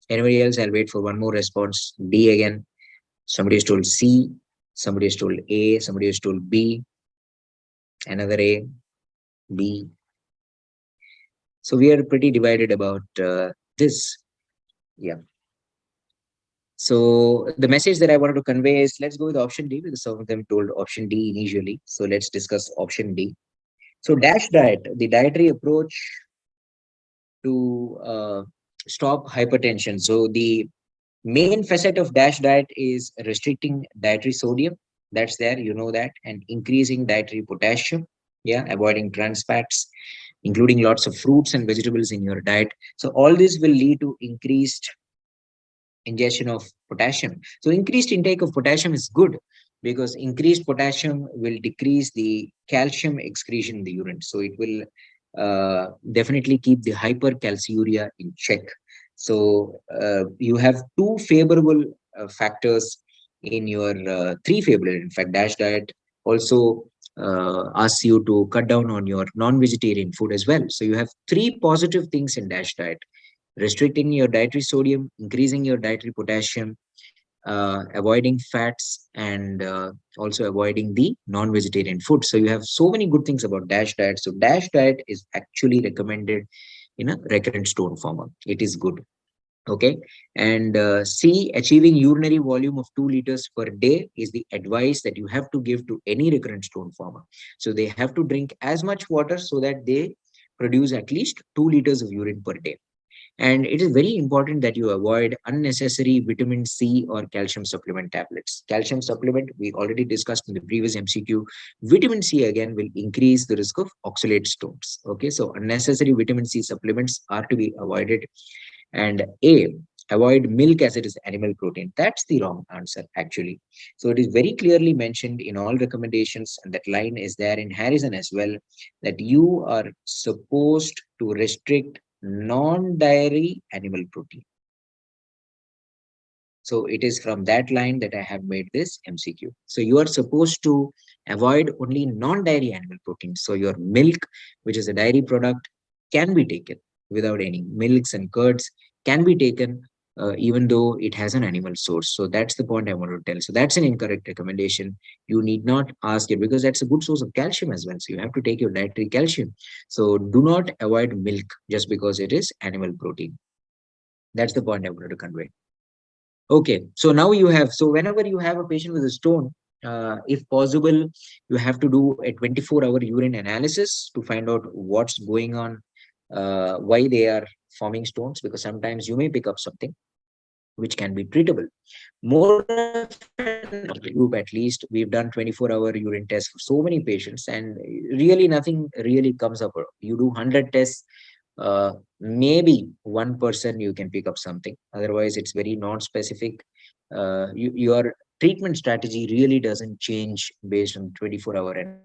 Anybody else? I'll wait for one more response. D again. Somebody has told C. Somebody has told A. Somebody has told B. Another A. B. So we are pretty divided about this. Yeah. So the message that I wanted to convey is let's go with option D because some of them told option D initially. So let's discuss option D. So DASH diet, the dietary approach to stop hypertension. So the main facet of DASH diet is restricting dietary sodium. That's there, you know that, and increasing dietary potassium. Yeah, avoiding trans fats, including lots of fruits and vegetables in your diet. So all this will lead to increased ingestion of potassium. So increased intake of potassium is good because increased potassium will decrease the calcium excretion in the urine. So it will definitely keep the hypercalciuria in check. So you have two favorable factors in your three favorable. In fact, DASH diet also asks you to cut down on your non-vegetarian food as well. So you have three positive things in DASH diet: restricting your dietary sodium, increasing your dietary potassium, avoiding fats, and also avoiding the non-vegetarian food. So you have so many good things about DASH diet. So DASH diet is actually recommended in a recurrent stone former. It is good. Okay. And C, achieving urinary volume of 2 liters per day is the advice that you have to give to any recurrent stone former. So they have to drink as much water so that they produce at least 2 liters of urine per day. And it is very important that you avoid unnecessary vitamin C or calcium supplement tablets. Calcium supplement, we already discussed in the previous MCQ. Vitamin C again will increase the risk of oxalate stones. Okay, so unnecessary vitamin C supplements are to be avoided. And A, avoid milk as it is animal protein. That's the wrong answer, actually. So it is very clearly mentioned in all recommendations, and that line is there in Harrison as well, that you are supposed to restrict non-dairy animal protein. So it is from that line that I have made this MCQ. So you are supposed to avoid only non-dairy animal protein. So your milk, which is a dairy product, can be taken without any. Milks and curds can be taken even though it has an animal source. So that's the point I want to tell. So that's an incorrect recommendation. You need not ask it, because that's a good source of calcium as well. So you have to take your dietary calcium. So do not avoid milk just because it is animal protein. That's the point I wanted to convey. Okay, so now you have, so whenever you have a patient with a stone, if possible, you have to do a 24-hour urine analysis to find out what's going on, why they are forming stones, because sometimes you may pick up something which can be treatable. More often group, at least, we've done 24-hour urine tests for so many patients, and really nothing really comes up. You do 100 tests, maybe 1% you can pick up something. Otherwise, it's very non-specific. Your treatment strategy really doesn't change based on 24-hour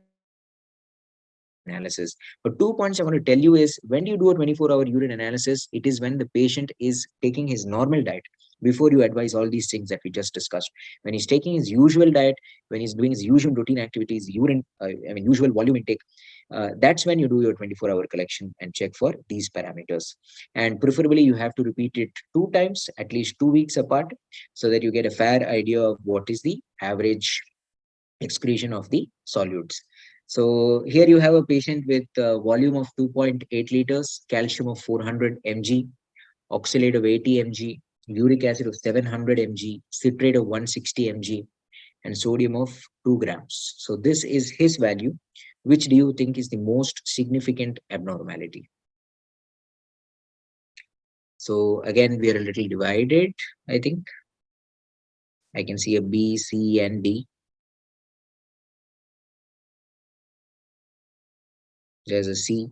analysis. But 2 points I want to tell you is, when you do a 24-hour urine analysis, it is when the patient is taking his normal diet. Before you advise all these things that we just discussed, when he's taking his usual diet, when he's doing his usual routine activities, usual volume intake, that's when you do your 24-hour collection and check for these parameters. And preferably, you have to repeat it 2 times, at least 2 weeks apart, so that you get a fair idea of what is the average excretion of the solutes. So here you have a patient with a volume of 2.8 liters, calcium of 400 mg, oxalate of 80 mg, uric acid of 700 mg, citrate of 160 mg, and sodium of 2 grams. So this is his value. Which do you think is the most significant abnormality? So again, we are a little divided, I think. I can see a B, C, and D. There's a C.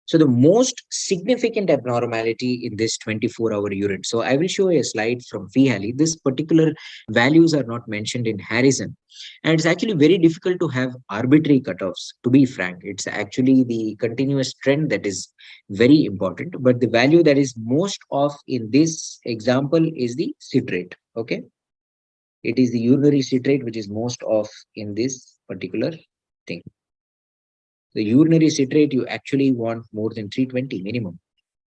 So the most significant abnormality in this 24-hour urine. So I will show you a slide from Feehally. This particular values are not mentioned in Harrison. And it's actually very difficult to have arbitrary cutoffs, to be frank. It's actually the continuous trend that is very important. But the value that is most off in this example is the citrate. Okay. It is the urinary citrate which is most off in this particular thing. The urinary citrate, you actually want more than 320 minimum.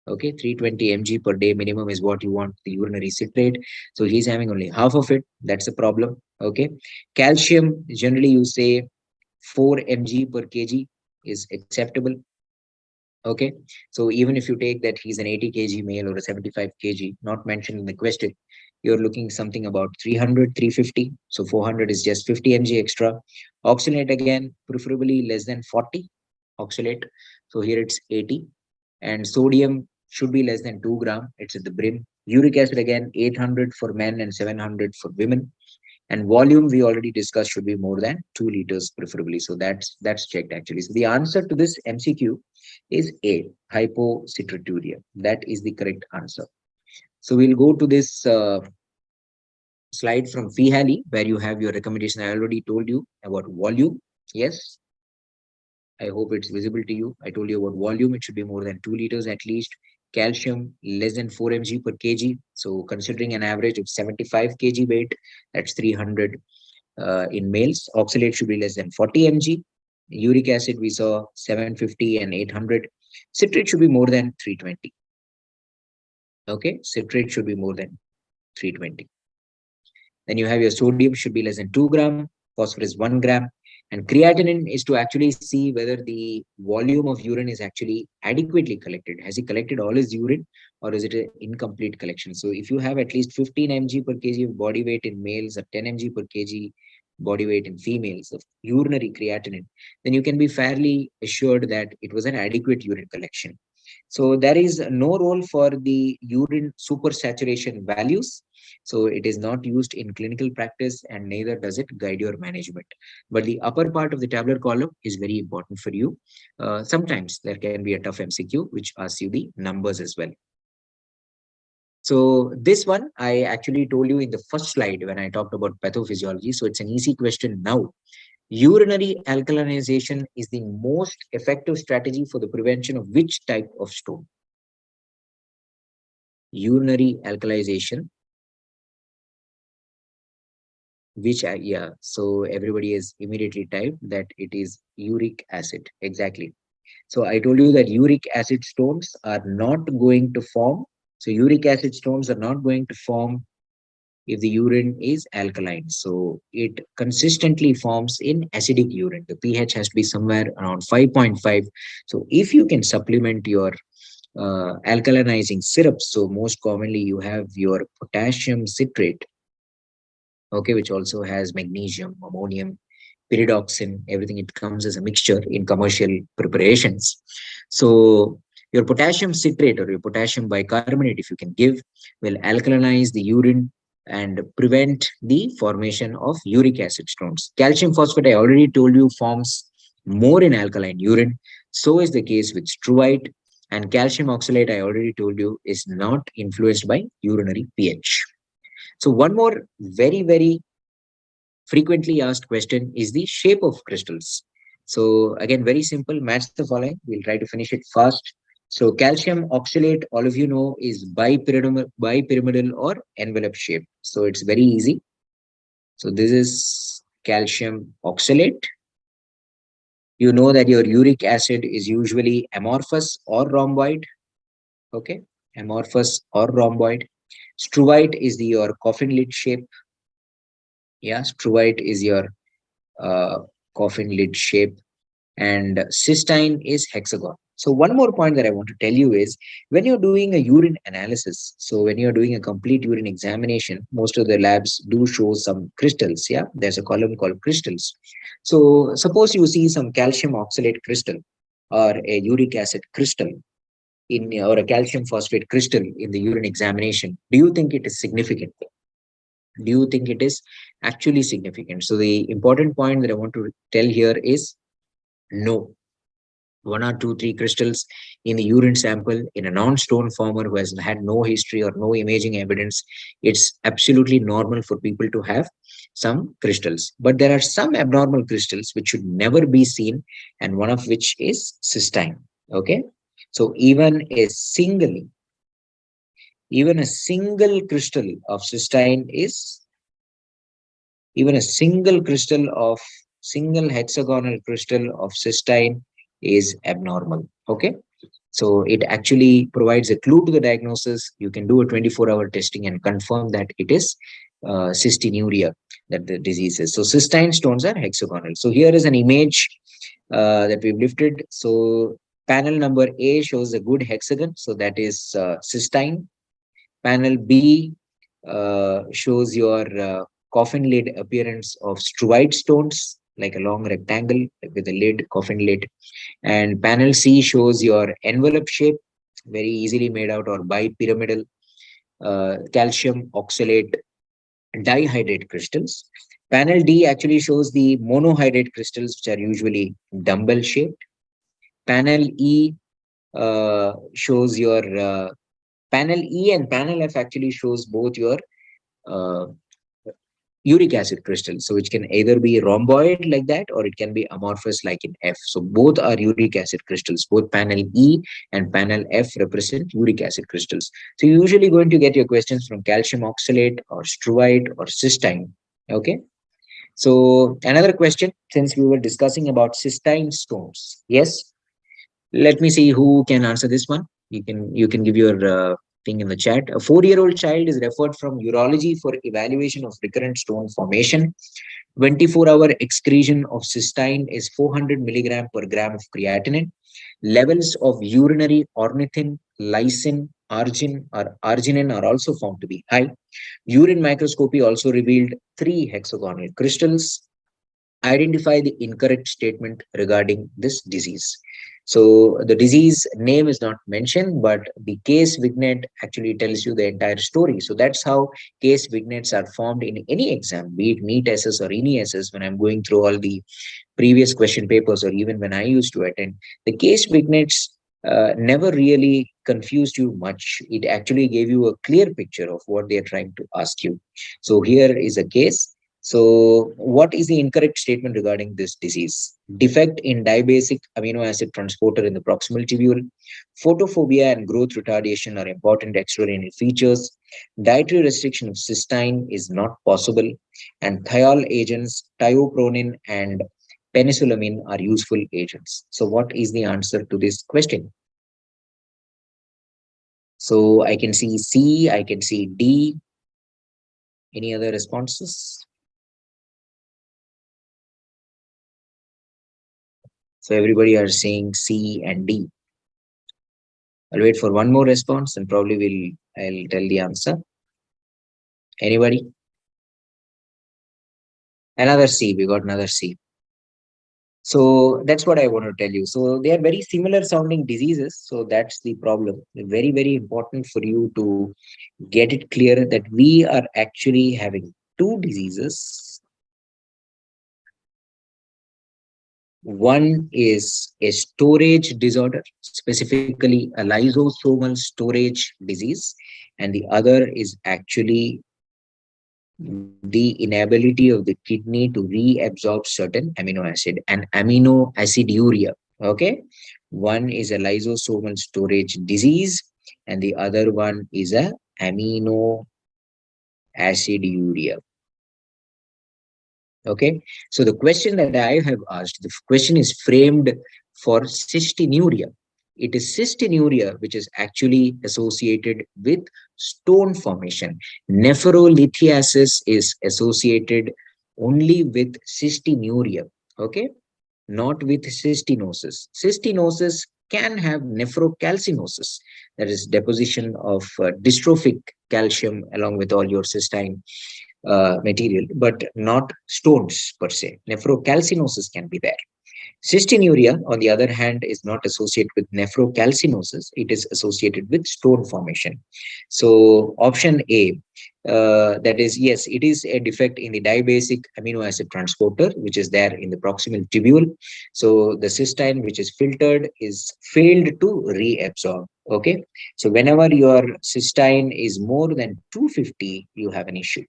Okay, 320 mg per day minimum is what you want the urinary citrate. So he's having only half of it. That's a problem. Okay, calcium, generally you say 4 mg per kg is acceptable. Okay, so even if you take that he's an 80 kg male or a 75 kg, not mentioned in the question, you're looking something about 300, 350. So 400 is just 50 mg extra. Oxalate again, preferably less than 40 oxalate. So here it's 80. And sodium should be less than 2 gram. It's at the brim. Uric acid again, 800 for men and 700 for women. And volume we already discussed should be more than 2 liters preferably. So that's checked actually. So the answer to this MCQ is A, hypocitraturia. That is the correct answer. So we'll go to this slide from Feehally, where you have your recommendation. I already told you about volume. Yes. I hope it's visible to you. I told you about volume. It should be more than 2 liters at least. Calcium, less than 4 mg per kg. So considering an average of 75 kg weight, that's 300 in males. Oxalate should be less than 40 mg. Uric acid, we saw 750 and 800. Citrate should be more than 320. Okay, citrate should be more than 320. Then you have your sodium should be less than 2 gram, phosphorus 1 gram. And creatinine is to actually see whether the volume of urine is actually adequately collected. Has he collected all his urine, or is it an incomplete collection? So if you have at least 15 mg per kg of body weight in males or 10 mg per kg body weight in females of urinary creatinine, then you can be fairly assured that it was an adequate urine collection. So there is no role for the urine supersaturation values. So it is not used in clinical practice and neither does it guide your management. But the upper part of the tabular column is very important for you. Sometimes there can be a tough MCQ which asks you the numbers as well. So this one, I actually told you in the first slide when I talked about pathophysiology. So it's an easy question now. Urinary alkalinization is the most effective strategy for the prevention of which type of stone? Urinary alkalization, which, yeah, so everybody has immediately typed that it is uric acid. Exactly. So I told you that uric acid stones are not going to form. So uric acid stones are not going to form if the urine is alkaline. So it consistently forms in acidic urine. The pH has to be somewhere around 5.5. So if you can supplement your alkalinizing syrups, so most commonly you have your potassium citrate, okay, which also has magnesium, ammonium, pyridoxine, everything. It comes as a mixture in commercial preparations. So your potassium citrate or your potassium bicarbonate, if you can give, will alkalinize the urine and prevent the formation of uric acid stones. Calcium phosphate, I already told you, forms more in alkaline urine. So is the case with struvite. And calcium oxalate, I already told you, is not influenced by urinary pH. So one more very frequently asked question is the shape of crystals. So again, very simple, match the following. We'll try to finish it fast. So calcium oxalate, all of you know, is bipyramidal or envelope shape. So it's very easy. So this is calcium oxalate. You know that your uric acid is usually amorphous or rhomboid. Okay, amorphous or rhomboid. Struvite is your coffin lid shape. Yeah, struvite is your uh, coffin lid shape, and cystine is hexagon. So one more point that I want to tell you is when you're doing a urine analysis, so when you're doing a complete urine examination, most of the labs do show some crystals. Yeah, there's a column called crystals. So suppose you see some calcium oxalate crystal or a uric acid crystal in or a calcium phosphate crystal in the urine examination. Do you think it is significant? Do you think it is actually significant? So the important point that I want to tell here is no. One or two, three crystals in the urine sample in a non-stone former who has had no history or no imaging evidence, it's absolutely normal for people to have some crystals. But there are some abnormal crystals which should never be seen, and one of which is cystine. Okay, so even a single crystal of cystine is even a single crystal of single hexagonal crystal of cystine is abnormal. Okay, so it actually provides a clue to the diagnosis. You can do a 24-hour testing and confirm that it is cystinuria that the disease is. So cystine stones are hexagonal. So here is an image that we've lifted. So panel number A shows a good hexagon. So that is cystine. Panel B shows your coffin lid appearance of struvite stones, like a long rectangle with a lid, coffin lid. And panel C shows your envelope shape, very easily made out or bipyramidal calcium oxalate dihydrate crystals. Panel D actually shows the monohydrate crystals, which are usually dumbbell shaped. Panel E shows your panel E and panel F actually shows both your uh, uric acid crystals, so which can either be rhomboid like that or it can be amorphous like in F. So both are uric acid crystals. Both panel E and panel F represent uric acid crystals. So you're usually going to get your questions from calcium oxalate or struvite or cystine. Okay. So another question, since we were discussing about cystine stones. Yes. Let me see who can answer this one. You can give your thing in the chat. A 4-year-old child is referred from urology for evaluation of recurrent stone formation. 24-hour excretion of cystine is 400 milligram per gram of creatinine. Levels of urinary ornithine, lysine, argin or arginine are also found to be high. Urine microscopy also revealed 3 hexagonal crystals. Identify the incorrect statement regarding this disease. So the disease name is not mentioned, but the case vignette actually tells you the entire story. So that's how case vignettes are formed in any exam, be it NEET SS or NE SS. When I'm going through all the previous question papers, or even when I used to attend, the case vignettes never really confused you much. It actually gave you a clear picture of what they are trying to ask you. So here is a case. So what is the incorrect statement regarding this disease? Defect in dibasic amino acid transporter in the proximal tubule. Photophobia and growth retardation are important extrarenal features. Dietary restriction of cystine is not possible. And thiol agents, tiopronin and penicillamine are useful agents. So what is the answer to this question? So I can see C, I can see D. Any other responses? So everybody are saying C and D. I'll wait for one more response and probably I'll tell the answer. Anybody? Another C, we got another C. So that's what I want to tell you. So they are very similar sounding diseases. So that's the problem. Very, very important for you to get it clear that we are actually having two diseases. One is a storage disorder, specifically a lysosomal storage disease, and the other is actually the inability of the kidney to reabsorb certain amino acid and amino aciduria. Okay, one is a lysosomal storage disease, and the other one is a amino aciduria. Okay, so the question that I have asked, the question is framed for cystinuria. It is cystinuria which is actually associated with stone formation. Nephrolithiasis is associated only with cystinuria, okay, not with cystinosis. Cystinosis can have nephrocalcinosis, that is deposition of dystrophic calcium along with all your cystine material, but not stones per se. Nephrocalcinosis can be there. Cystinuria, on the other hand, is not associated with nephrocalcinosis. It is associated with stone formation. So option A, that is, yes, it is a defect in the dibasic amino acid transporter, which is there in the proximal tubule. So the cystine, which is filtered, is failed to reabsorb. Okay. So whenever your cystine is more than 250, you have an issue.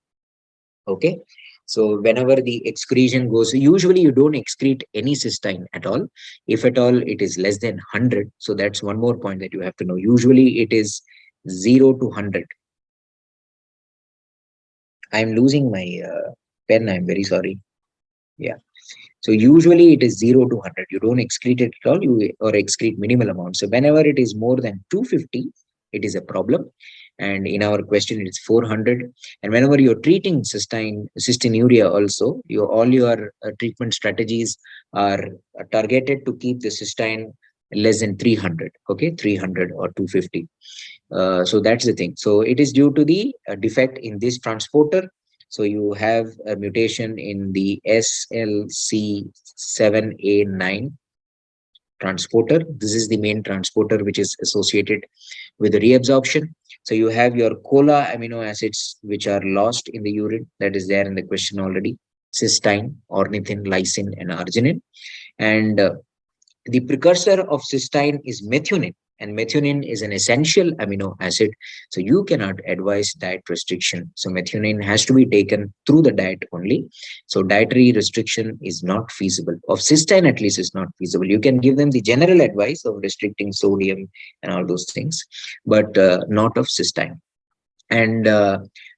Okay, so whenever the excretion goes, usually you don't excrete any cystine at all. If at all it is less than 100, so that's one more point that you have to know. Usually it is 0 to 100. I'm losing my pen, I'm very sorry. Yeah, so usually it is 0 to 100. You don't excrete it at all, you or excrete minimal amount. So whenever it is more than 250, it is a problem. And in our question, it's 400. And whenever you're treating cystinuria also, all your treatment strategies are targeted to keep the cystine less than 300, okay, 300 or 250. So that's the thing. So it is due to the defect in this transporter. So you have a mutation in the SLC7A9 transporter. This is the main transporter which is associated with the reabsorption. So you have your cola amino acids which are lost in the urine. That is there in the question already. Cystine, ornithine, lysine, and arginine. And the precursor of cystine is methionine, and methionine is an essential amino acid. So you cannot advise diet restriction. So methionine has to be taken through the diet only. So dietary restriction is not feasible. Of cystine, at least, is not feasible. You can give them the general advice of restricting sodium and all those things, but not of cystine. And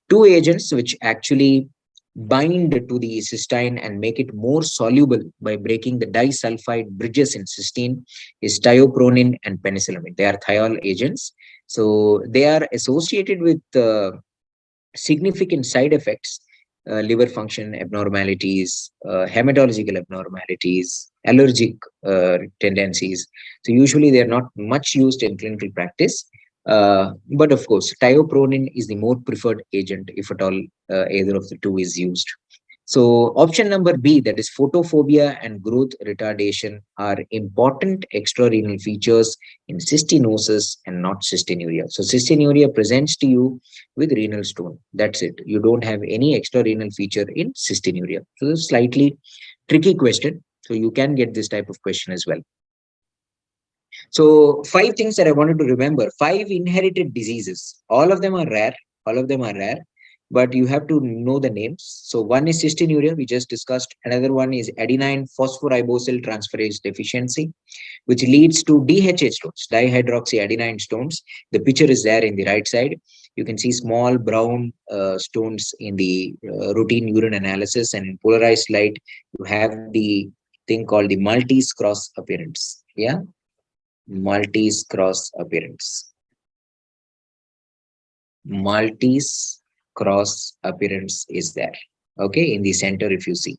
two agents which actually bind to the cystine and make it more soluble by breaking the disulfide bridges in cysteine is tiopronin and penicillamine. They are thiol agents. So they are associated with significant side effects, liver function abnormalities, hematological abnormalities, allergic tendencies. So usually they are not much used in clinical practice. But of course, tiopronin is the more preferred agent if at all either of the two is used. So option number B, that is photophobia and growth retardation, are important extrarenal features in cystinosis and not cystinuria. So cystinuria presents to you with renal stone. That's it. You don't have any extrarenal feature in cystinuria. So this is slightly tricky question. So you can get this type of question as well. So five things that I wanted to remember, five inherited diseases. All of them are rare. All of them are rare, but you have to know the names. So one is cystinuria, we just discussed. Another one is adenine phosphoribosyl transferase deficiency, which leads to DHA stones, dihydroxyadenine stones. The picture is there in the right side. You can see small brown stones in the routine urine analysis, and in polarized light, you have the thing called the Maltese cross appearance. Yeah, Maltese cross appearance. Maltese cross appearance is there. Okay, in the center, if you see.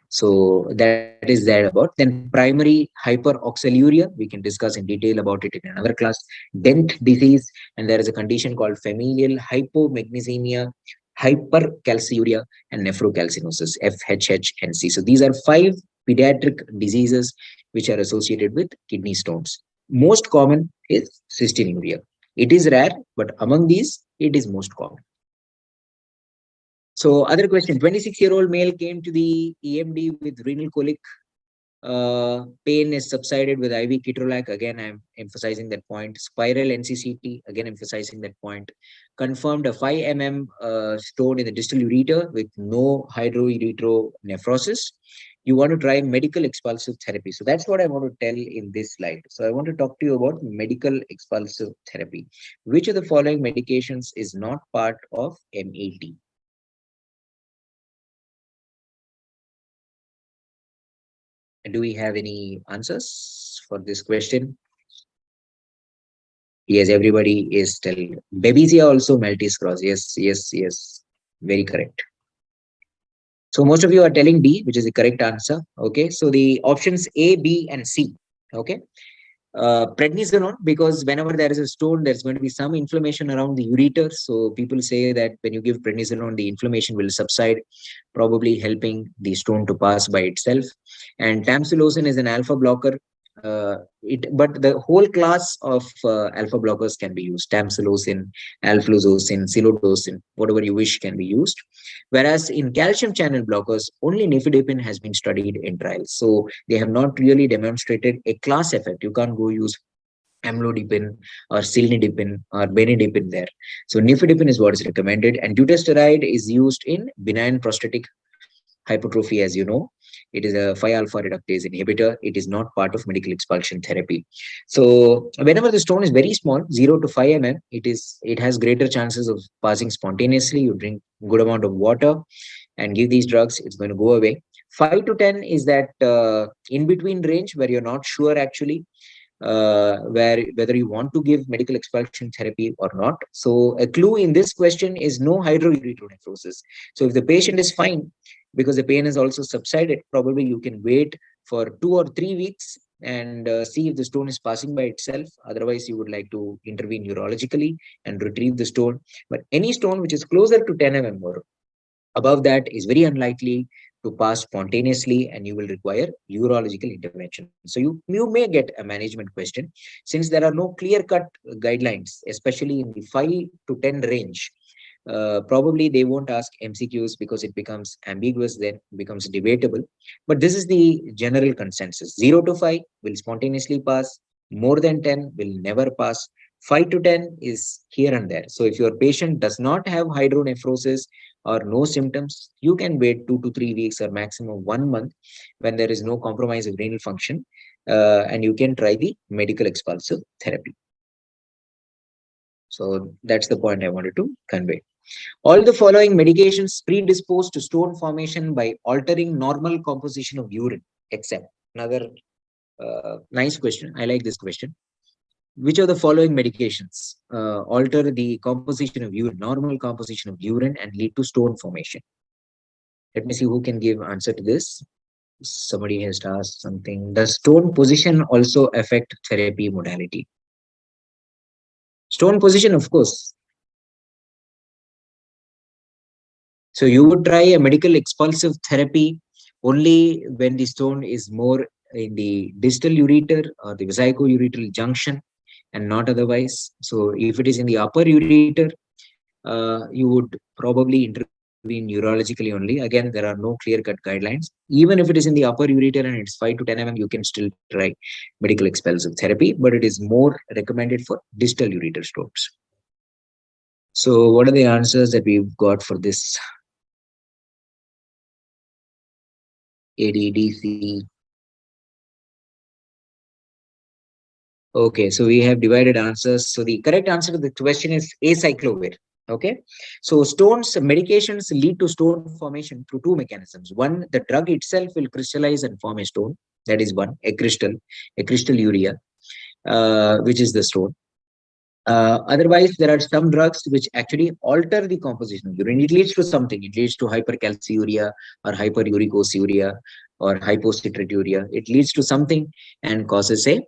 So that is there about. Then primary hyperoxaluria, we can discuss in detail about it in another class. Dent disease, and there is a condition called familial hypomagnesemia, hypercalciuria, and nephrocalcinosis, FHHNC. So these are five pediatric diseases which are associated with kidney stones. Most common is cystinuria. It is rare, but among these, it is most common. So other question, 26-year-old male came to the EMD with renal colic. Pain is subsided with IV ketorolac. Again, I'm emphasizing that point. Spiral NCCT, again emphasizing that point. Confirmed a 5 mm stone in the distal ureter with no hydroureteronephrosis. You want to try medical expulsive therapy. So that's what I want to tell in this slide. So I want to talk to you about medical expulsive therapy. Which of the following medications is not part of MET? Do we have any answers for this question? Yes, everybody is telling. Babesia also Maltese cross. Yes, yes, yes. Very correct. So most of you are telling D, which is the correct answer. Okay. So the options A, B, and C. Okay. Prednisolone, because whenever there is a stone, there's going to be some inflammation around the ureter. So people say that when you give prednisolone, the inflammation will subside, probably helping the stone to pass by itself. And tamsulosin is an alpha blocker. But the whole class of alpha blockers can be used. Tamsulosin, alflozosin, silodosin, whatever you wish can be used. Whereas in calcium channel blockers, only nifedipine has been studied in trials. So they have not really demonstrated a class effect. You can't go use amlodipine or cilnidipine or benidipine there. So nifedipine is what is recommended, and dutasteride is used in benign prostatic hypertrophy, as you know. It is a 5-alpha reductase inhibitor. It is not part of medical expulsion therapy. So whenever the stone is very small, 0 to 5 mm, it has greater chances of passing spontaneously. You drink good amount of water and give these drugs, it's going to go away. 5 to 10 is that in between range where you're not sure actually where whether you want to give medical expulsion therapy or not. So a clue in this question is no hydroureteronephrosis. So if the patient is fine because the pain has also subsided, probably you can wait for 2 or 3 weeks and see if the stone is passing by itself. Otherwise, you would like to intervene urologically and retrieve the stone. But any stone which is closer to 10 mm or above that is very unlikely to pass spontaneously, and you will require urological intervention. So you may get a management question. Since there are no clear-cut guidelines, especially in the 5 to 10 range, probably they won't ask MCQs because it becomes ambiguous, then becomes debatable. But this is the general consensus. 0 to 5 will spontaneously pass. More than 10 will never pass. 5 to 10 is here and there. So if your patient does not have hydronephrosis or no symptoms, you can wait 2 to 3 weeks or maximum 1 month when there is no compromise of renal function, and you can try the medical expulsive therapy. So that's the point I wanted to convey. All the following medications predispose to stone formation by altering normal composition of urine, except another nice question. I like this question. Which of the following medications alter the composition of urine, normal composition of urine, and lead to stone formation? Let me see who can give answer to this. Somebody has asked something. Does stone position also affect therapy modality? Stone position, of course. So you would try a medical expulsive therapy only when the stone is more in the distal ureter or the vesico-ureteral junction and not otherwise. So if it is in the upper ureter, you would probably intervene urologically only. Again, there are no clear-cut guidelines. Even if it is in the upper ureter and it's 5 to 10 mm, you can still try medical expulsive therapy, but it is more recommended for distal ureter stones. So what are the answers that we've got for this ADDC? Okay, so we have divided answers. So the correct answer to the question is acyclovir. Okay, so stones medications lead to stone formation through two mechanisms. One, the drug itself will crystallize and form a stone. That is one, a crystal urea, which is the stone. Otherwise, there are some drugs which actually alter the composition of urine. It leads to something. It leads to hypercalciuria or hyperuricosiuria or hypocitraturia. It leads to something and causes a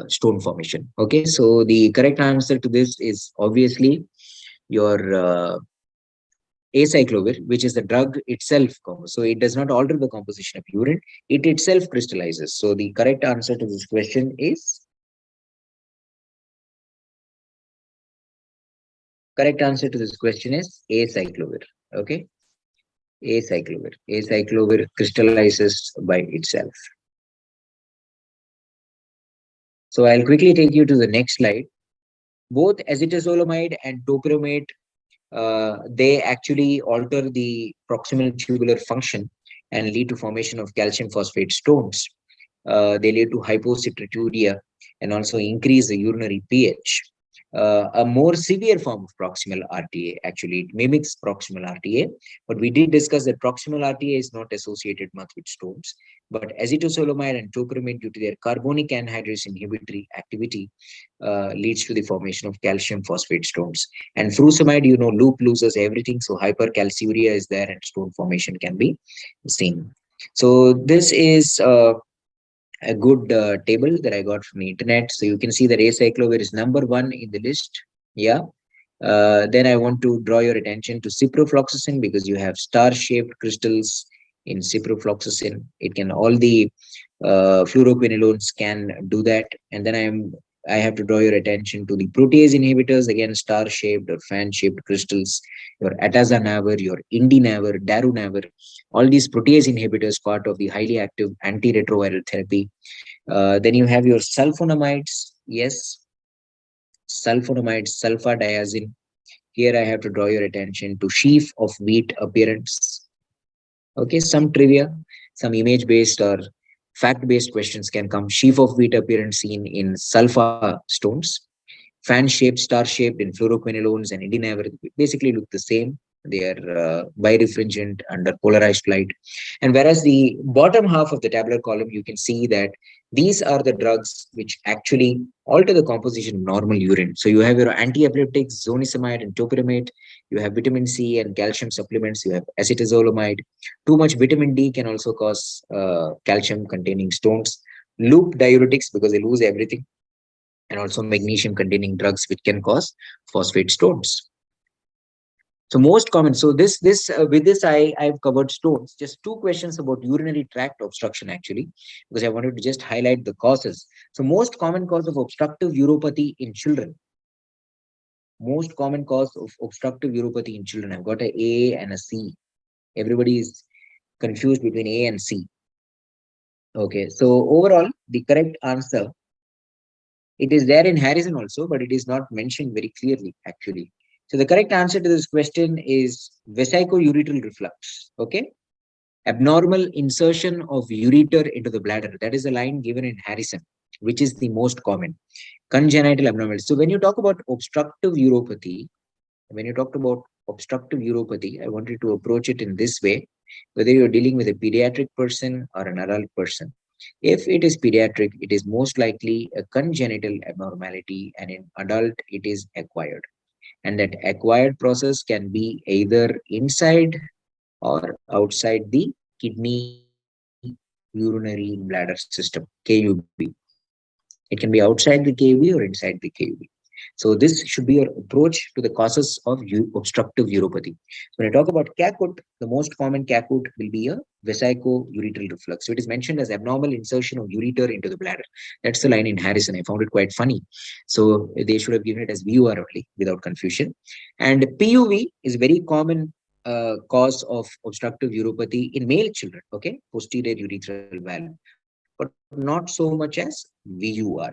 stone formation. Okay, so the correct answer to this is obviously your acyclovir, which is the drug itself. So it does not alter the composition of urine; it itself crystallizes. So the correct answer to this question is acyclovir. Okay, acyclovir crystallizes by itself. So I'll quickly take you to the next slide. Both acetazolamide and topiramate, they actually alter the proximal tubular function and lead to formation of calcium phosphate stones. They lead to hypocitraturia and also increase the urinary pH. A more severe form of proximal RTA, actually, it mimics proximal RTA, but we did discuss that proximal RTA is not associated much with stones. But acetazolamide and topiramate, due to their carbonic anhydrase inhibitory activity, leads to the formation of calcium phosphate stones. And furosemide, loop loses everything, so hypercalciuria is there and stone formation can be seen. So this is a good table that I got from the internet. So you can see that acyclovir is number 1 in the list. Yeah. Then I want to draw your attention to ciprofloxacin, because you have star-shaped crystals in ciprofloxacin. It can, all the fluoroquinolones can do that. And then I have to draw your attention to the protease inhibitors, again star-shaped or fan-shaped crystals, your atazanavir, your indinavir, darunavir, all these protease inhibitors, part of the highly active antiretroviral therapy. Then you have your sulfonamides. Yes, sulfonamides, sulfadiazine. Here I have to draw your attention to sheaf of wheat appearance. Okay, some trivia, some image-based or fact-based questions can come. Sheaf of wheat appearance seen in sulfa stones. Fan-shaped, star-shaped in fluoroquinolones and indinavir basically look the same. They are birefringent under polarized light. And whereas the bottom half of the tabular column, you can see that these are the drugs which actually alter the composition of normal urine. So you have your anti-epileptics, zonisamide and topiramate. You have vitamin C and calcium supplements. You have acetazolamide. Too much vitamin D can also cause calcium-containing stones. Loop diuretics, because they lose everything, and also magnesium containing drugs which can cause phosphate stones. So most common, so with this I've covered stones. Just 2 questions about urinary tract obstruction, actually, because I wanted to just highlight the causes. So most common cause of obstructive uropathy in children. Most common cause of obstructive uropathy in children. I've got A and a C. Everybody is confused between A and C. Okay, so overall, the correct answer, it is there in Harrison also, but it is not mentioned very clearly, actually. So the correct answer to this question is vesico-ureteral reflux. Okay. Abnormal insertion of ureter into the bladder. That is the line given in Harrison, which is the most common. Congenital abnormality. So when you talk about obstructive uropathy, I wanted to approach it in this way, whether you're dealing with a pediatric person or an adult person. If it is pediatric, it is most likely a congenital abnormality, and in adult, it is acquired. And that acquired process can be either inside or outside the kidney urinary bladder system, KUB. It can be outside the KUB or inside the KUB. So this should be your approach to the causes of obstructive uropathy. When I talk about CACUT, the most common CACUT will be a vesico-ureteral reflux. So it is mentioned as abnormal insertion of ureter into the bladder. That's the line in Harrison. I found it quite funny. So they should have given it as VUR only without confusion. And PUV is very common cause of obstructive uropathy in male children, okay, posterior urethral valve, but not so much as VUR.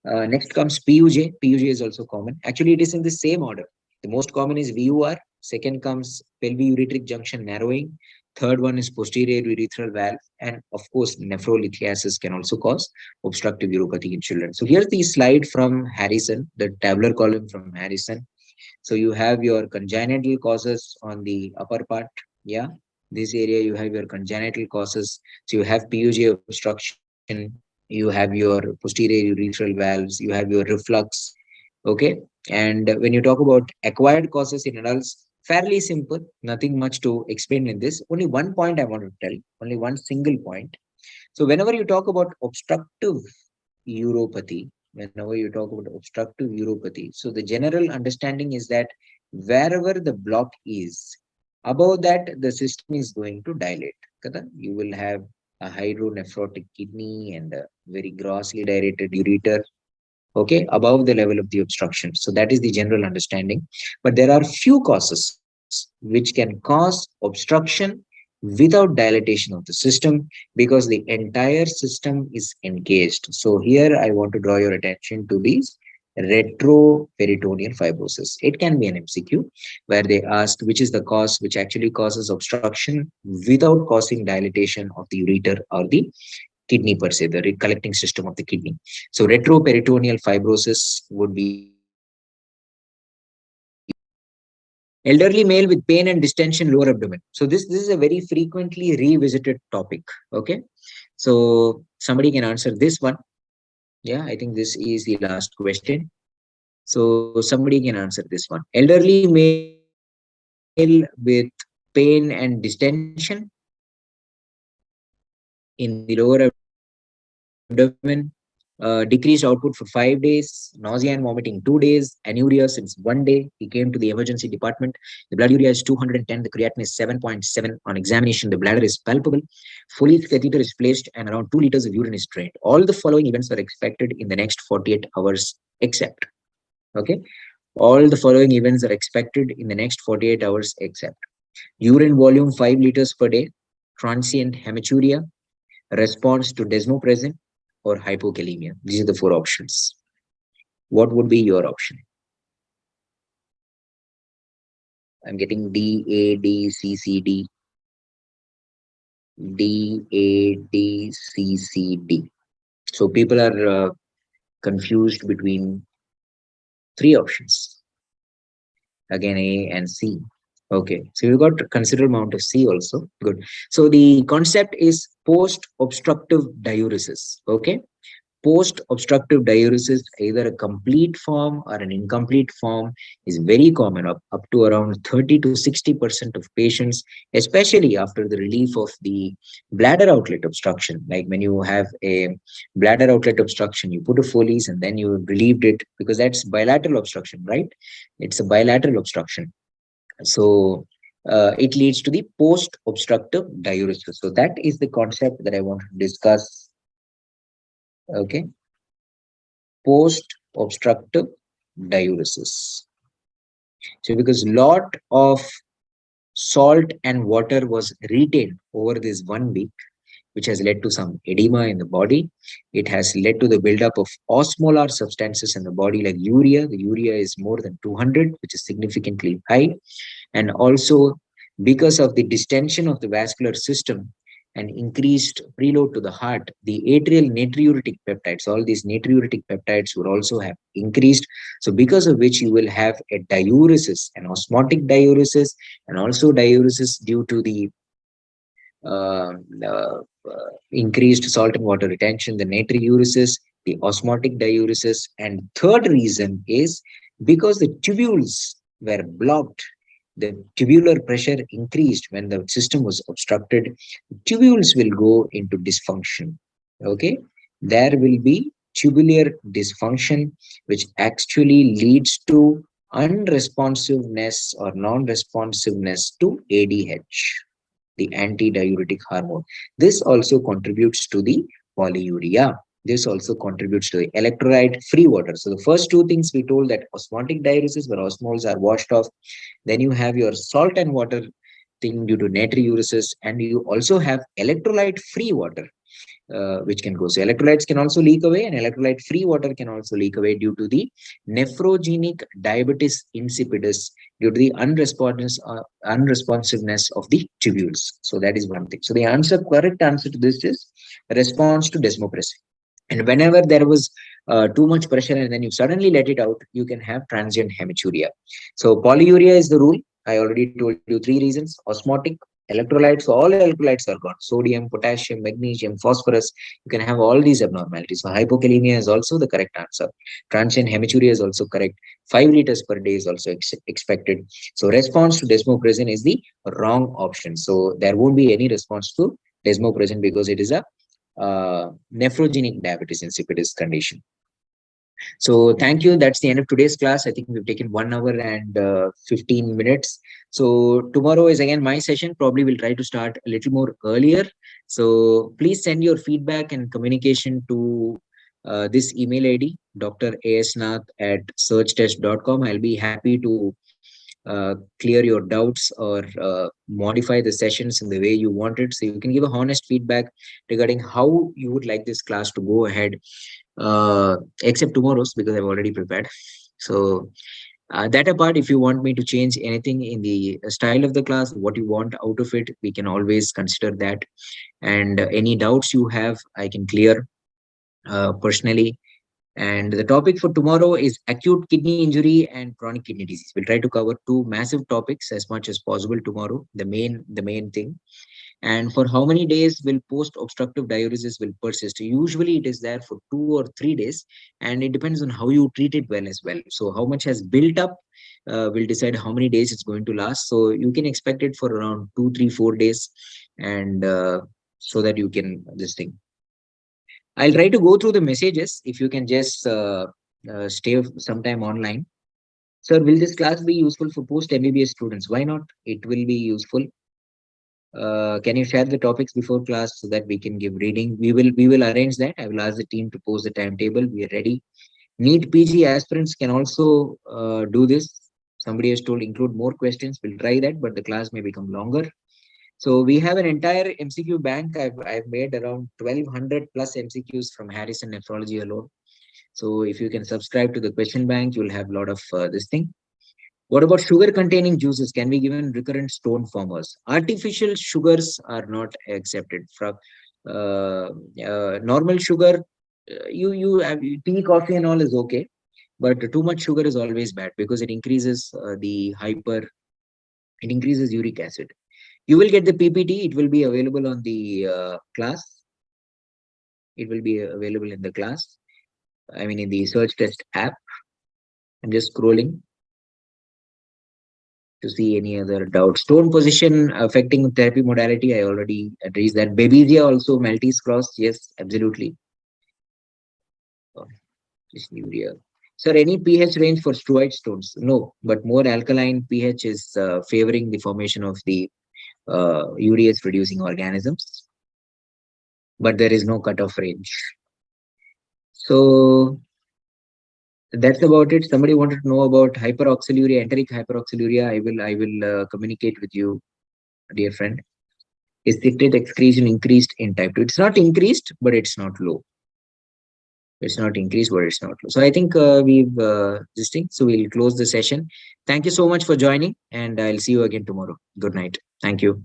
Next comes PUJ. PUJ is also common. Actually, it is in the same order. The most common is VUR. Second comes pelvic-ureteric junction narrowing. Third one is posterior urethral valve. And of course, nephrolithiasis can also cause obstructive uropathy in children. So here's the slide from Harrison, the tabular column from Harrison. So you have your congenital causes on the upper part. Yeah. This area, you have your congenital causes. So you have PUJ obstruction, you have your posterior urethral valves, you have your reflux. Okay. And when you talk about acquired causes in adults, fairly simple, nothing much to explain in this. Only one point I want to tell, only one single point. So whenever you talk about obstructive uropathy, whenever you talk about obstructive uropathy, so the general understanding is that wherever the block is, above that, the system is going to dilate. You will have a hydronephrotic kidney and a very grossly dilated ureter, okay, above the level of the obstruction. So that is the general understanding. But there are few causes which can cause obstruction without dilatation of the system because the entire system is engaged. So here I want to draw your attention to these retroperitoneal fibrosis. It can be an MCQ where they ask which is the cause which actually causes obstruction without causing dilatation of the ureter or the kidney per se, the collecting system of the kidney. So retroperitoneal fibrosis would be elderly male with pain and distension lower abdomen. So this is a very frequently revisited topic. Okay. So somebody can answer this one. Yeah, I think this is the last question. So somebody can answer this one. Elderly male with pain and distension in the lower abdomen, decreased output for 5 days, nausea and vomiting 2 days, anuria since 1 day. He came to the emergency department. The blood urea is 210, the creatinine is 7.7. On examination, the bladder is palpable. Foley's catheter is placed and around 2 liters of urine is drained. All the following events are expected in the next 48 hours, except. Okay. All the following events are expected in the next 48 hours, except urine volume 5 liters per day, transient hematuria, response to desmopressin, or hypokalemia. These are the 4 options. What would be your option? I'm getting D, A, D, C, C, D. D, A, D, C, C, D. So people are confused between 3 options. Again, A and C. Okay, so we've got a considerable amount of C also. Good. So the concept is post-obstructive diuresis. Okay. Post-obstructive diuresis, either a complete form or an incomplete form, is very common, up to around 30 to 60% of patients, especially after the relief of the bladder outlet obstruction. Like when you have a bladder outlet obstruction, you put a Foley's and then you relieved it because that's bilateral obstruction, right? It's a bilateral obstruction. So it leads to the post-obstructive diuresis. So that is the concept that I want to discuss. Okay. Post-obstructive diuresis. So because lot of salt and water was retained over this 1 week, which has led to some edema in the body. It has led to the buildup of osmolar substances in the body like urea. The urea is more than 200, which is significantly high. And also because of the distension of the vascular system and increased preload to the heart, the atrial natriuretic peptides, all these natriuretic peptides would also have increased. So because of which you will have a diuresis, an osmotic diuresis, and also diuresis due to the uh, uh, increased salt and water retention, the natriuresis, the osmotic diuresis. And third reason is because the tubules were blocked, the tubular pressure increased when the system was obstructed, tubules will go into dysfunction. Okay, there will be tubular dysfunction, which actually leads to unresponsiveness or non-responsiveness to ADH, the antidiuretic hormone. This also contributes to the polyuria. This also contributes to the electrolyte free water. So the first two things we told, that osmotic diuresis, where osmoles are washed off. Then you have your salt and water thing due to natriuresis, and you also have electrolyte free water, which can go. So electrolytes can also leak away, and electrolyte free water can also leak away due to the nephrogenic diabetes insipidus, due to the unresponsiveness of the tubules. So that is one thing. So the correct answer to this is response to desmopressin. And whenever there was too much pressure and then you suddenly let it out, you can have transient hematuria. So polyuria is the rule. I already told you three reasons: osmotic, electrolytes. So all electrolytes are gone: sodium, potassium, magnesium, phosphorus. You can have all these abnormalities. So hypokalemia is also the correct answer. Transient hematuria is also correct. 5 liters per day is also expected. So response to desmopressin is the wrong option. So there won't be any response to desmopressin because it is a nephrogenic diabetes insipidus condition. So thank you. That's the end of today's class. I think we've taken 1 hour and 15 minutes. So tomorrow is again my session. Probably we'll try to start a little more earlier. So please send your feedback and communication to this email ID, drasnath@surgtest.com. I'll be happy to clear your doubts or modify the sessions in the way you want it. So you can give a honest feedback regarding how you would like this class to go ahead, except tomorrow's, because I've already prepared. So that apart, if you want me to change anything in the style of the class, what you want out of it, we can always consider that. And any doubts you have, I can clear personally. And the topic for tomorrow is acute kidney injury and chronic kidney disease. We'll try to cover two massive topics as much as possible tomorrow. The main thing. And for how many days will post-obstructive diuresis will persist? Usually it is there for 2 or 3 days, and it depends on how you treat it well as well. So how much has built up will decide how many days it's going to last. So you can expect it for around 2, 3, 4 days, and so that you can this thing. I'll try to go through the messages. If you can just stay sometime online. Sir, will this class be useful for post-MBBS students? Why not? It will be useful. Can you share the topics before class so that we can give reading? We will arrange that. I will ask the team to post the timetable. We are ready. NEET PG aspirants can also do this. Somebody has told include more questions. We'll try that, but the class may become longer. So we have an entire MCQ bank. I've made around 1200 plus MCQs from Harrison Nephrology alone. So if you can subscribe to the question bank, you'll have a lot of this thing. What about sugar containing juices? Can be given recurrent stone formers. Artificial sugars are not accepted. From normal sugar, you have tea, coffee and all is okay. But too much sugar is always bad because it increases it increases uric acid. You will get the PPT. It will be available on the class. It will be available in the class. I mean, in the Surgtest app. I'm just scrolling to see any other doubts. Stone position affecting therapy modality. I already addressed that. Babesia also, Maltese cross. Yes, absolutely. Dysuria. Sir, any pH range for struoid stones? No, but more alkaline pH is favoring the formation of the urease producing organisms, but there is no cutoff range. So that's about it. Somebody wanted to know about hyperoxaluria, enteric hyperoxaluria. I will communicate with you, dear friend. Is citrate excretion increased in type 2? It's not increased, but it's not low. It's not increased, but it's not low. So I think we've this thing. So we'll close the session. Thank you so much for joining, and I'll see you again tomorrow. Good night. Thank you.